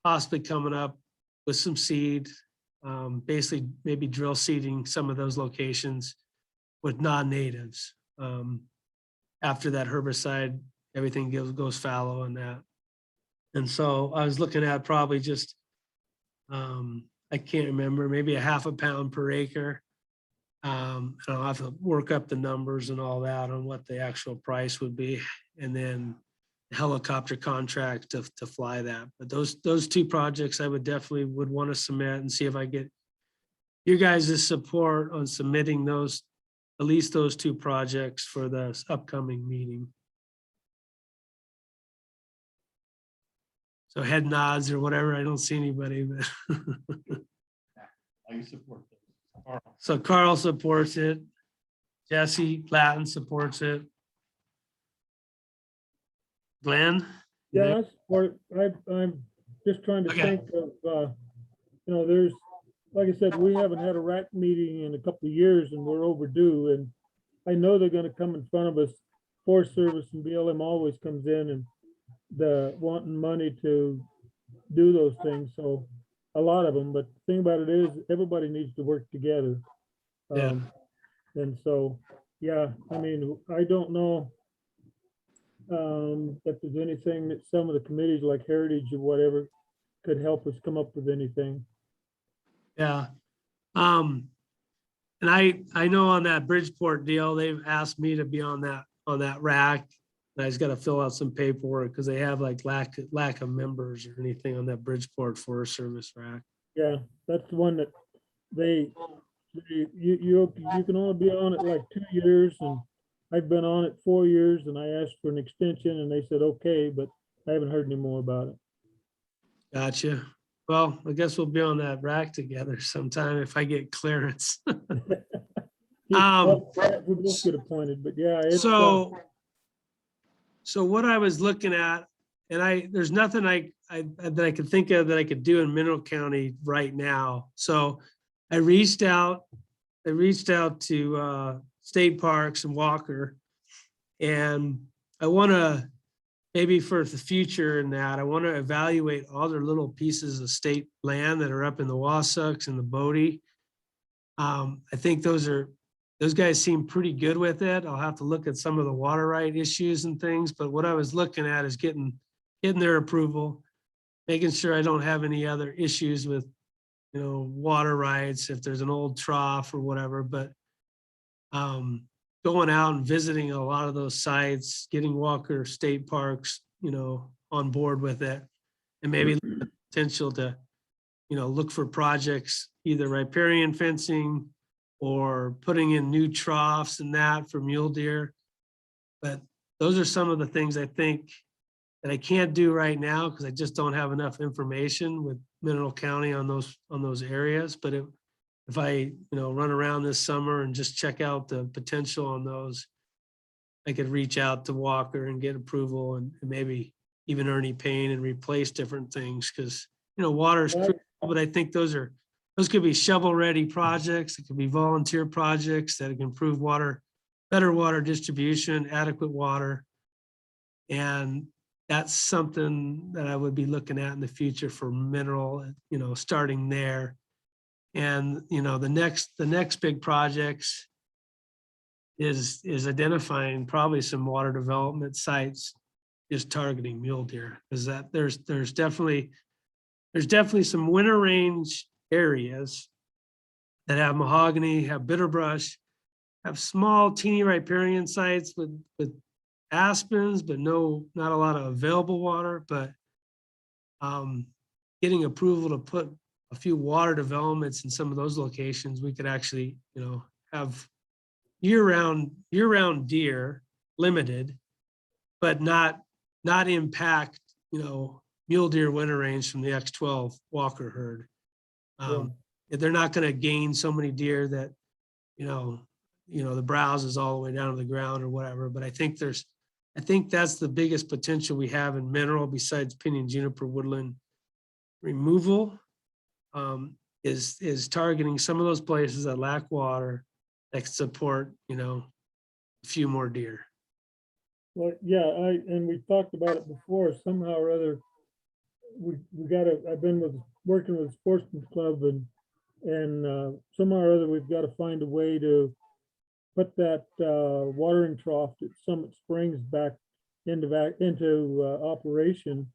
B: possibly coming up with some seed, basically maybe drill seeding some of those locations with non-natives. After that herbicide, everything goes fallow on that. And so I was looking at probably just, I can't remember, maybe a ½ pound per acre. And I'll have to work up the numbers and all that on what the actual price would be. And then the helicopter contract to fly that. But those 2 projects I would definitely want to submit and see if I get your guys' support on submitting those, at least those 2 projects for the upcoming meeting. So head nods or whatever. I don't see anybody, but
D: I support
B: So Carl supports it. Jesse Latin supports it. Glenn? you there?
E: Yeah, I'm just trying to
B: Okay.
E: think of, there's, like I said, we haven't had a RAC meeting in a couple of years and we're overdue. And I know they're gonna come in front of us. Forest Service and BLM always comes in and wanting money to do those things. So a lot of them, but the thing about it is everybody needs to work together.
B: Yeah.
E: And so, yeah, I mean, I don't know if there's anything that some of the committees like Heritage or whatever could help us come up with anything.
B: Yeah. And I know on that Bridgeport deal, they've asked me to be on that rack. And I just got to fill out some paperwork because they have like lack of members or anything on that Bridgeport Forest Service rack.
E: Yeah, that's the one that you can only be on it like 2 years, and I've been on it 4 years, and I asked for an extension and they said, okay, but I haven't heard any more about it.
B: Gotcha. Well, I guess we'll be on that rack together sometime if I get clearance.
E: We both get appointed, but yeah, it's,
B: So what I was looking at, and there's nothing that I could think of that I could do in Mineral County right now. So I reached out to state parks and Walker, and I want to, maybe for the future in that, I want to evaluate all their little pieces of state land that are up in the Wasatch and the Bodie. I think those guys seem pretty good with it. I'll have to look at some of the water right issues and things, but what I was looking at is getting their approval, making sure I don't have any other issues with, water rights, if there's an old trough or whatever, but going out and visiting a lot of those sites, getting Walker State Parks, on board with it, and maybe the potential to, look for projects, either riparian fencing or putting in new troughs and that for mule deer. But those are some of the things I think that I can't do right now because I just don't have enough information with Mineral County on those areas. But if I, run around this summer and just check out the potential on those, I could reach out to Walker and get approval and maybe even Ernie Payne and replace different things because, water is critical, but I think those could be shovel-ready projects. It could be volunteer projects that can improve better water distribution, adequate water. And that's something that I would be looking at in the future for mineral, starting there. And, the next big projects is identifying probably some water development sites, just targeting mule deer. Is that there's definitely some winter range areas that have mahogany, have bitter brush, have small teeny riparian sites with aspens, but not a lot of available water. But getting approval to put a few water developments in some of those locations, we could actually, have year-round deer limited, but not impact, mule deer winter range from the X12 Walker herd. They're not going to gain so many deer that, the browse is all the way down to the ground or whatever. But I think that's the biggest potential we have in mineral besides pinyon juniper woodland removal, is targeting some of those places that lack water that can support, a few more deer.
E: Well, yeah, and we talked about it before, somehow or other, I've been working with the Sportsman's Club and somehow or other, we've got to find a way to put that watering trough at Summit Springs back into operation.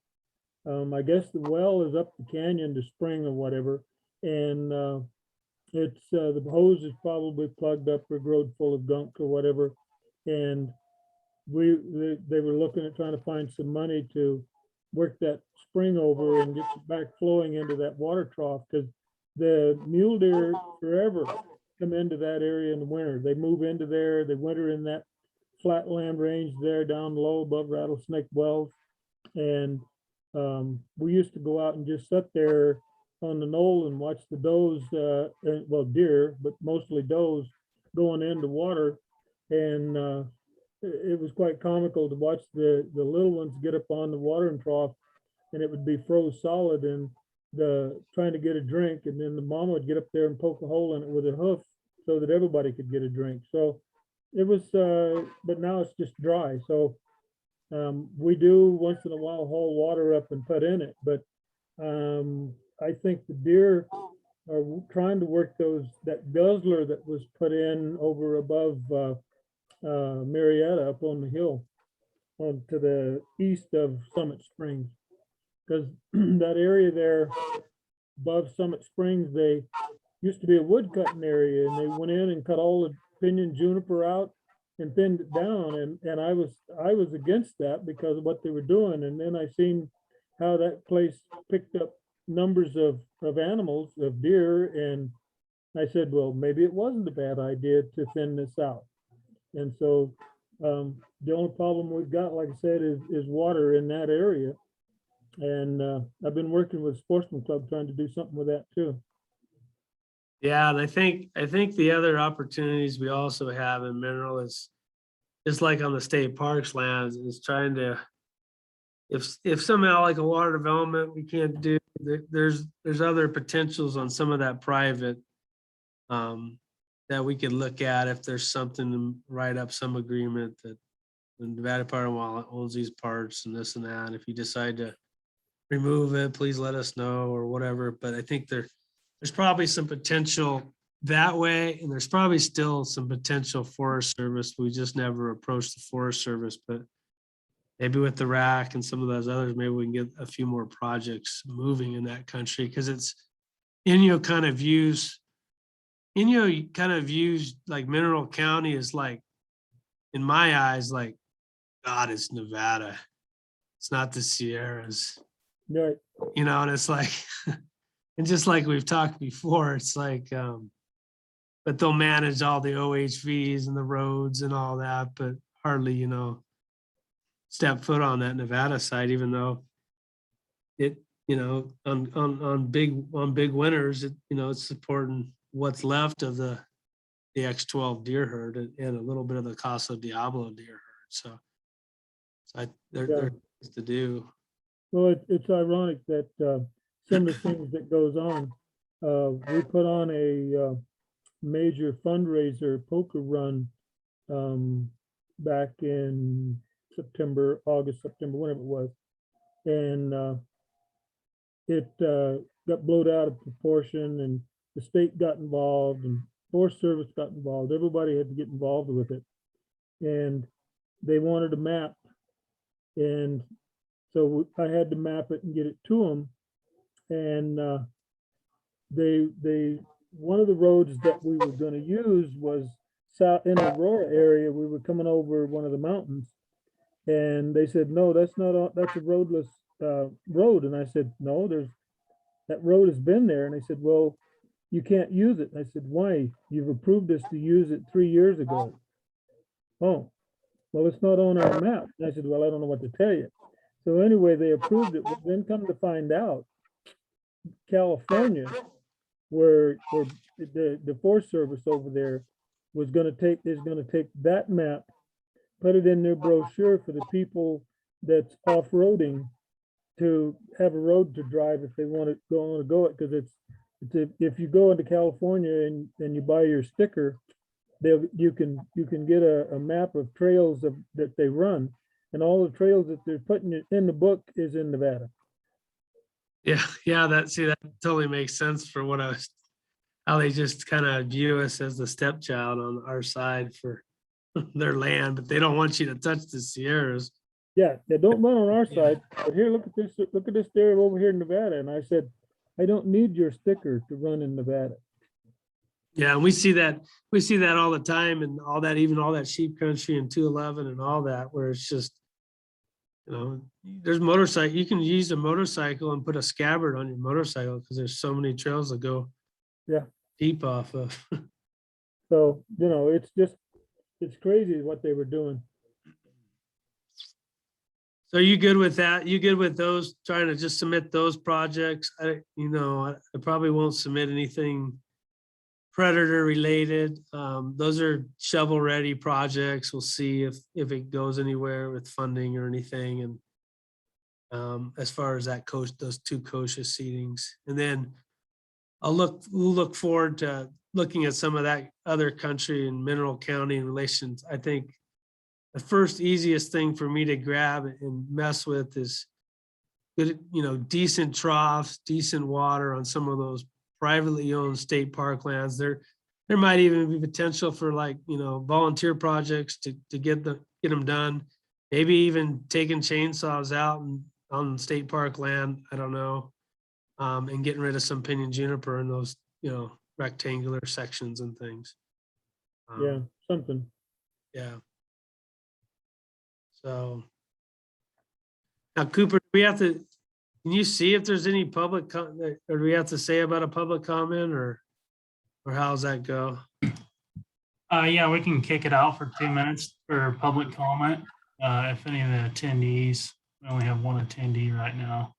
E: I guess the well is up the canyon to spring or whatever, and it's the hose is probably plugged up or growed full of gunk or whatever, and they were looking at trying to find some money to work that spring over and get it back flowing into that water trough, because the mule deer forever come into that area in the winter. They move into there, they winter in that flatland range there down low above Rattlesnake Wells. And we used to go out and just sit there on the knoll and watch the does, well, deer, but mostly does going into water. And it was quite comical to watch the little ones get up on the watering trough, and it would be froze solid and trying to get a drink, and then the mama would get up there and poke a hole in it with her hoof so that everybody could get a drink. So it was, but now it's just dry. So we do once in a while haul water up and put in it, but I think the deer are trying to work that guzzler that was put in over above Marietta up on the hill to the east of Summit Springs. Because that area there above Summit Springs, they used to be a wood cutting area, and they went in and cut all the pinyon juniper out and thinned it down. And I was against that because of what they were doing. And then I seen how that place picked up numbers of animals, of deer, and I said, well, maybe it wasn't a bad idea to thin this out. And so the only problem we've got, like I said, is water in that area. And I've been working with Sportsman Club trying to do something with that too.
B: Yeah, and I think the other opportunities we also have in mineral is just like on the state parks lands, is trying to, if somehow like a water development we can't do, there's other potentials on some of that private that we could look at if there's something to write up some agreement that the Nevada Power and Wildlife owns these parts and this and that. If you decide to remove it, please let us know or whatever. But I think there's probably some potential that way, and there's probably still some potential Forest Service. We just never approached the Forest Service, but maybe with the RAC and some of those others, maybe we can get a few more projects moving in that country, because it's Inyo kind of views like Mineral County is like, in my eyes, like, God, it's Nevada. It's not the Sierras.
E: Right.
B: And it's like, and just like we've talked before, it's like, but they'll manage all the OHVs and the roads and all that, but hardly, step foot on that Nevada side, even though it, on big winners, it's supporting what's left of the X12 deer herd and a little bit of the Casa Diablo deer herd. So there's to do.
E: Well, it's ironic that some of the things that goes on, we put on a major fundraiser poker run back in August, September, whenever it was. And it got blown out of proportion, and the state got involved and Forest Service got involved. Everybody had to get involved with it. And they wanted a map. And so I had to map it and get it to them. And one of the roads that we were going to use was south in the Aurora area. We were coming over one of the mountains, and they said, no, that's a roadless road. And I said, no, that road has been there. And they said, well, you can't use it. And I said, why? You've approved us to use it 3 years ago. Oh, well, it's not on our map. And I said, well, I don't know what to tell you. So anyway, they approved it, but then come to find out, California, where the Forest Service over there is going to take that map, put it in their brochure for the people that's off-roading to have a road to drive if they want to go it, because if you go into California and you buy your sticker, you can get a map of trails that they run, and all the trails that they're putting in the book is in Nevada.
B: Yeah, that totally makes sense for how they just kind of view us as the stepchild on our side for their land, but they don't want you to touch the Sierras.
E: Yeah, they don't run on our side, but here, look at this area over here in Nevada. And I said, I don't need your sticker to run in Nevada.
B: Yeah, and we see that all the time, and all that, even all that sheep country and 211 and all that, where it's just, there's motorcycle. You can use a motorcycle and put a scabbard on your motorcycle because there's so many trails that go deep off of.
E: So, it's crazy what they were doing.
B: So are you good with that? You good with those, trying to just submit those projects? I probably won't submit anything predator related. Those are shovel ready projects. We'll see if it goes anywhere with funding or anything. And as far as that those two kochia seedings, and then we'll look forward to looking at some of that other country and Mineral County and relations. I think the first easiest thing for me to grab and mess with is good, decent troughs, decent water on some of those privately owned state park lands. There might even be potential for volunteer projects to get them done. Maybe even taking chainsaws out on state park land. I don't know. And getting rid of some pinyon juniper in those, rectangular sections and things.
E: Yeah, something.
B: Yeah. So now, Cooper, can you see if there's any public or do we have to say about a public comment or how's that go?
A: Yeah, we can kick it out for 2 minutes for public comment. If any of the attendees, we only have one attendee right now.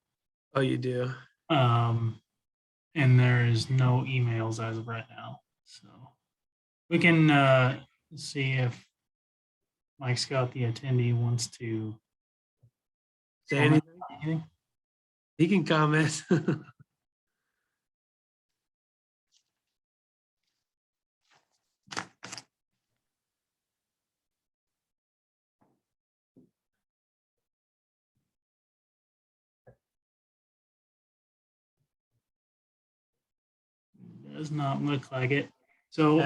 B: Oh, you do?
A: And there is no emails as of right now. So we can see if Mike Scott, the attendee, wants to
B: Say anything? He can comment.
A: Does not look like it. So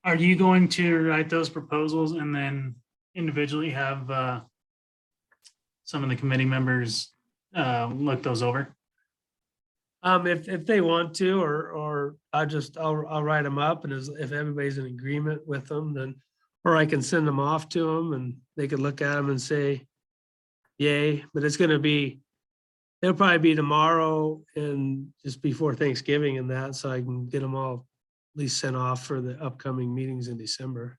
A: are you going to write those proposals and then individually have some of the committee members look those over?
B: If they want to, or I'll write them up, and if everybody's in agreement with them, then, or I can send them off to them and they could look at them and say, yay, but it'll probably be tomorrow and just before Thanksgiving and that, so I can get them all at least sent off for the upcoming meetings in December.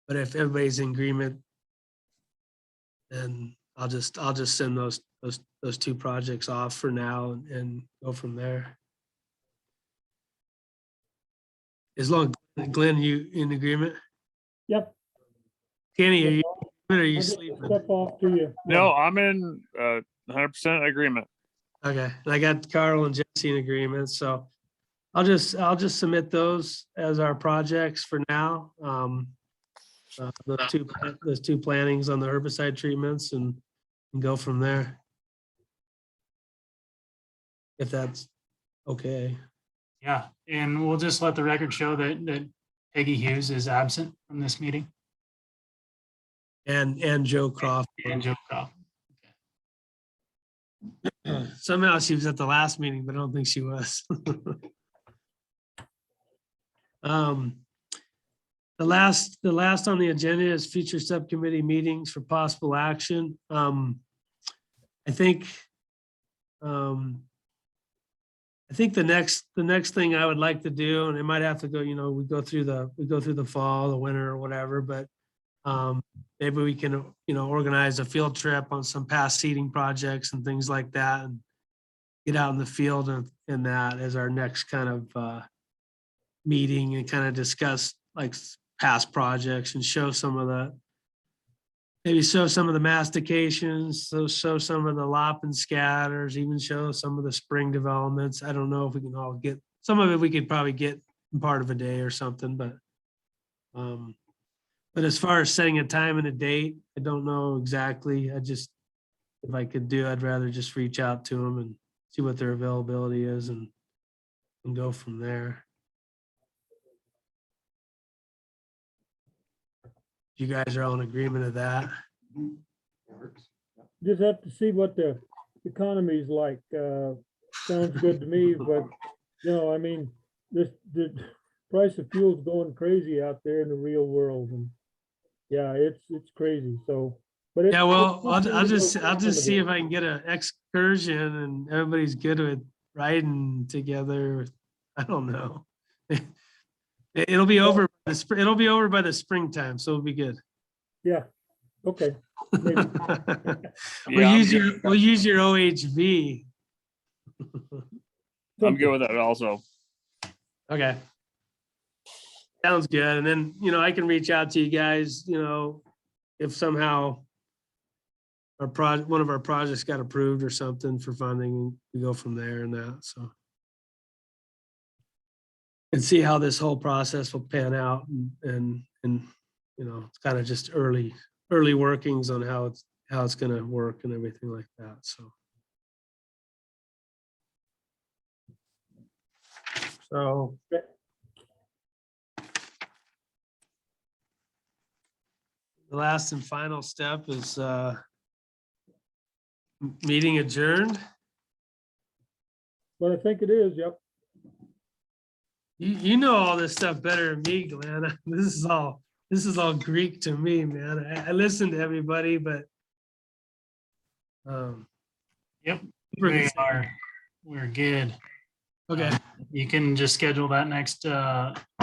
B: But if everybody's in agreement, then I'll just send those two projects off for now and go from there. As long as Glenn, you in agreement?
E: Yep.
B: Kenny, are
E: I'll
B: you
E: just
B: sleeping?
E: step off to you.
C: No, I'm in 100% agreement.
B: Okay, and I got Carl and Jesse in agreement, so I'll just submit those as our projects for now. Those two plantings on the herbicide treatments and go from there. If that's okay.
A: Yeah, and we'll just let the record show that Peggy Hughes is absent from this meeting.
B: And Joe Croft.
A: And Joe Croft.
B: Somehow she was at the last meeting, but I don't think she was. The last on the agenda is future subcommittee meetings for possible action. I think the next thing I would like to do, and it might have to go, we go through the fall, the winter or whatever, but maybe we can, organize a field trip on some past seeding projects and things like that and get out in the field and that as our next kind of meeting and kind of discuss like past projects and show some of the mastications, so show some of the lop and scatters, even show some of the spring developments. I don't know if we can all get some of it. We could probably get in part of a day or something, but as far as setting a time and a date, I don't know exactly. If I could do, I'd rather just reach out to them and see what their availability is and go from there. You guys are all in agreement of that?
E: Just have to see what the economy's like. Sounds good to me, but I mean, the price of fuel's going crazy out there in the real world, and yeah, it's crazy. So, but
B: Yeah, well, I'll just see if I can get an excursion and everybody's good with riding together. I don't know. It'll be over. It'll be over by the springtime, so it'll be good.
E: Yeah, okay. Maybe.
B: We'll use your OHV.
C: I'm good with that also.
B: Okay. Sounds good. And then, I can reach out to you guys, if somehow one of our projects got approved or something for funding, we go from there and that, so. And see how this whole process will pan out and it's kind of just early workings on how it's gonna work and everything like that, so. So. The last and final step is meeting adjourned.
E: Well, I think it is, yep.
B: You know all this stuff better than me, Glenn. This is all Greek to me, man. I listen to everybody, but
A: Yep,
B: we're
A: we're good.
B: okay.
A: You can just schedule that next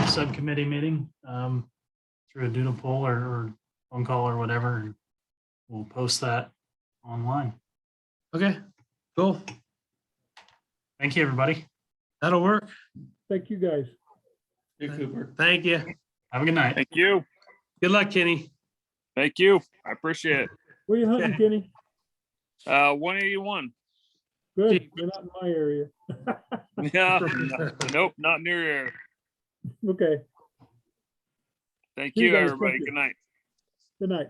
A: subcommittee meeting through a doodle poll or phone call or whatever, and we'll post that online.
B: Okay, cool.
A: Thank you, everybody.
B: That'll work.
E: Thank you, guys.
D: Hey, Cooper.
B: Thank you.
A: Have a good night.
C: Thank you.
B: Good luck, Kenny.
C: Thank you. I appreciate it.
E: Where you hunting, Kenny?
C: 181.
E: Good, you're not in my area.
C: Yeah. Nope, not near here.
E: Okay,
C: Thank
E: See you
C: you,
E: guys.
C: everybody.
E: Thank you.
C: Good night.
E: good night.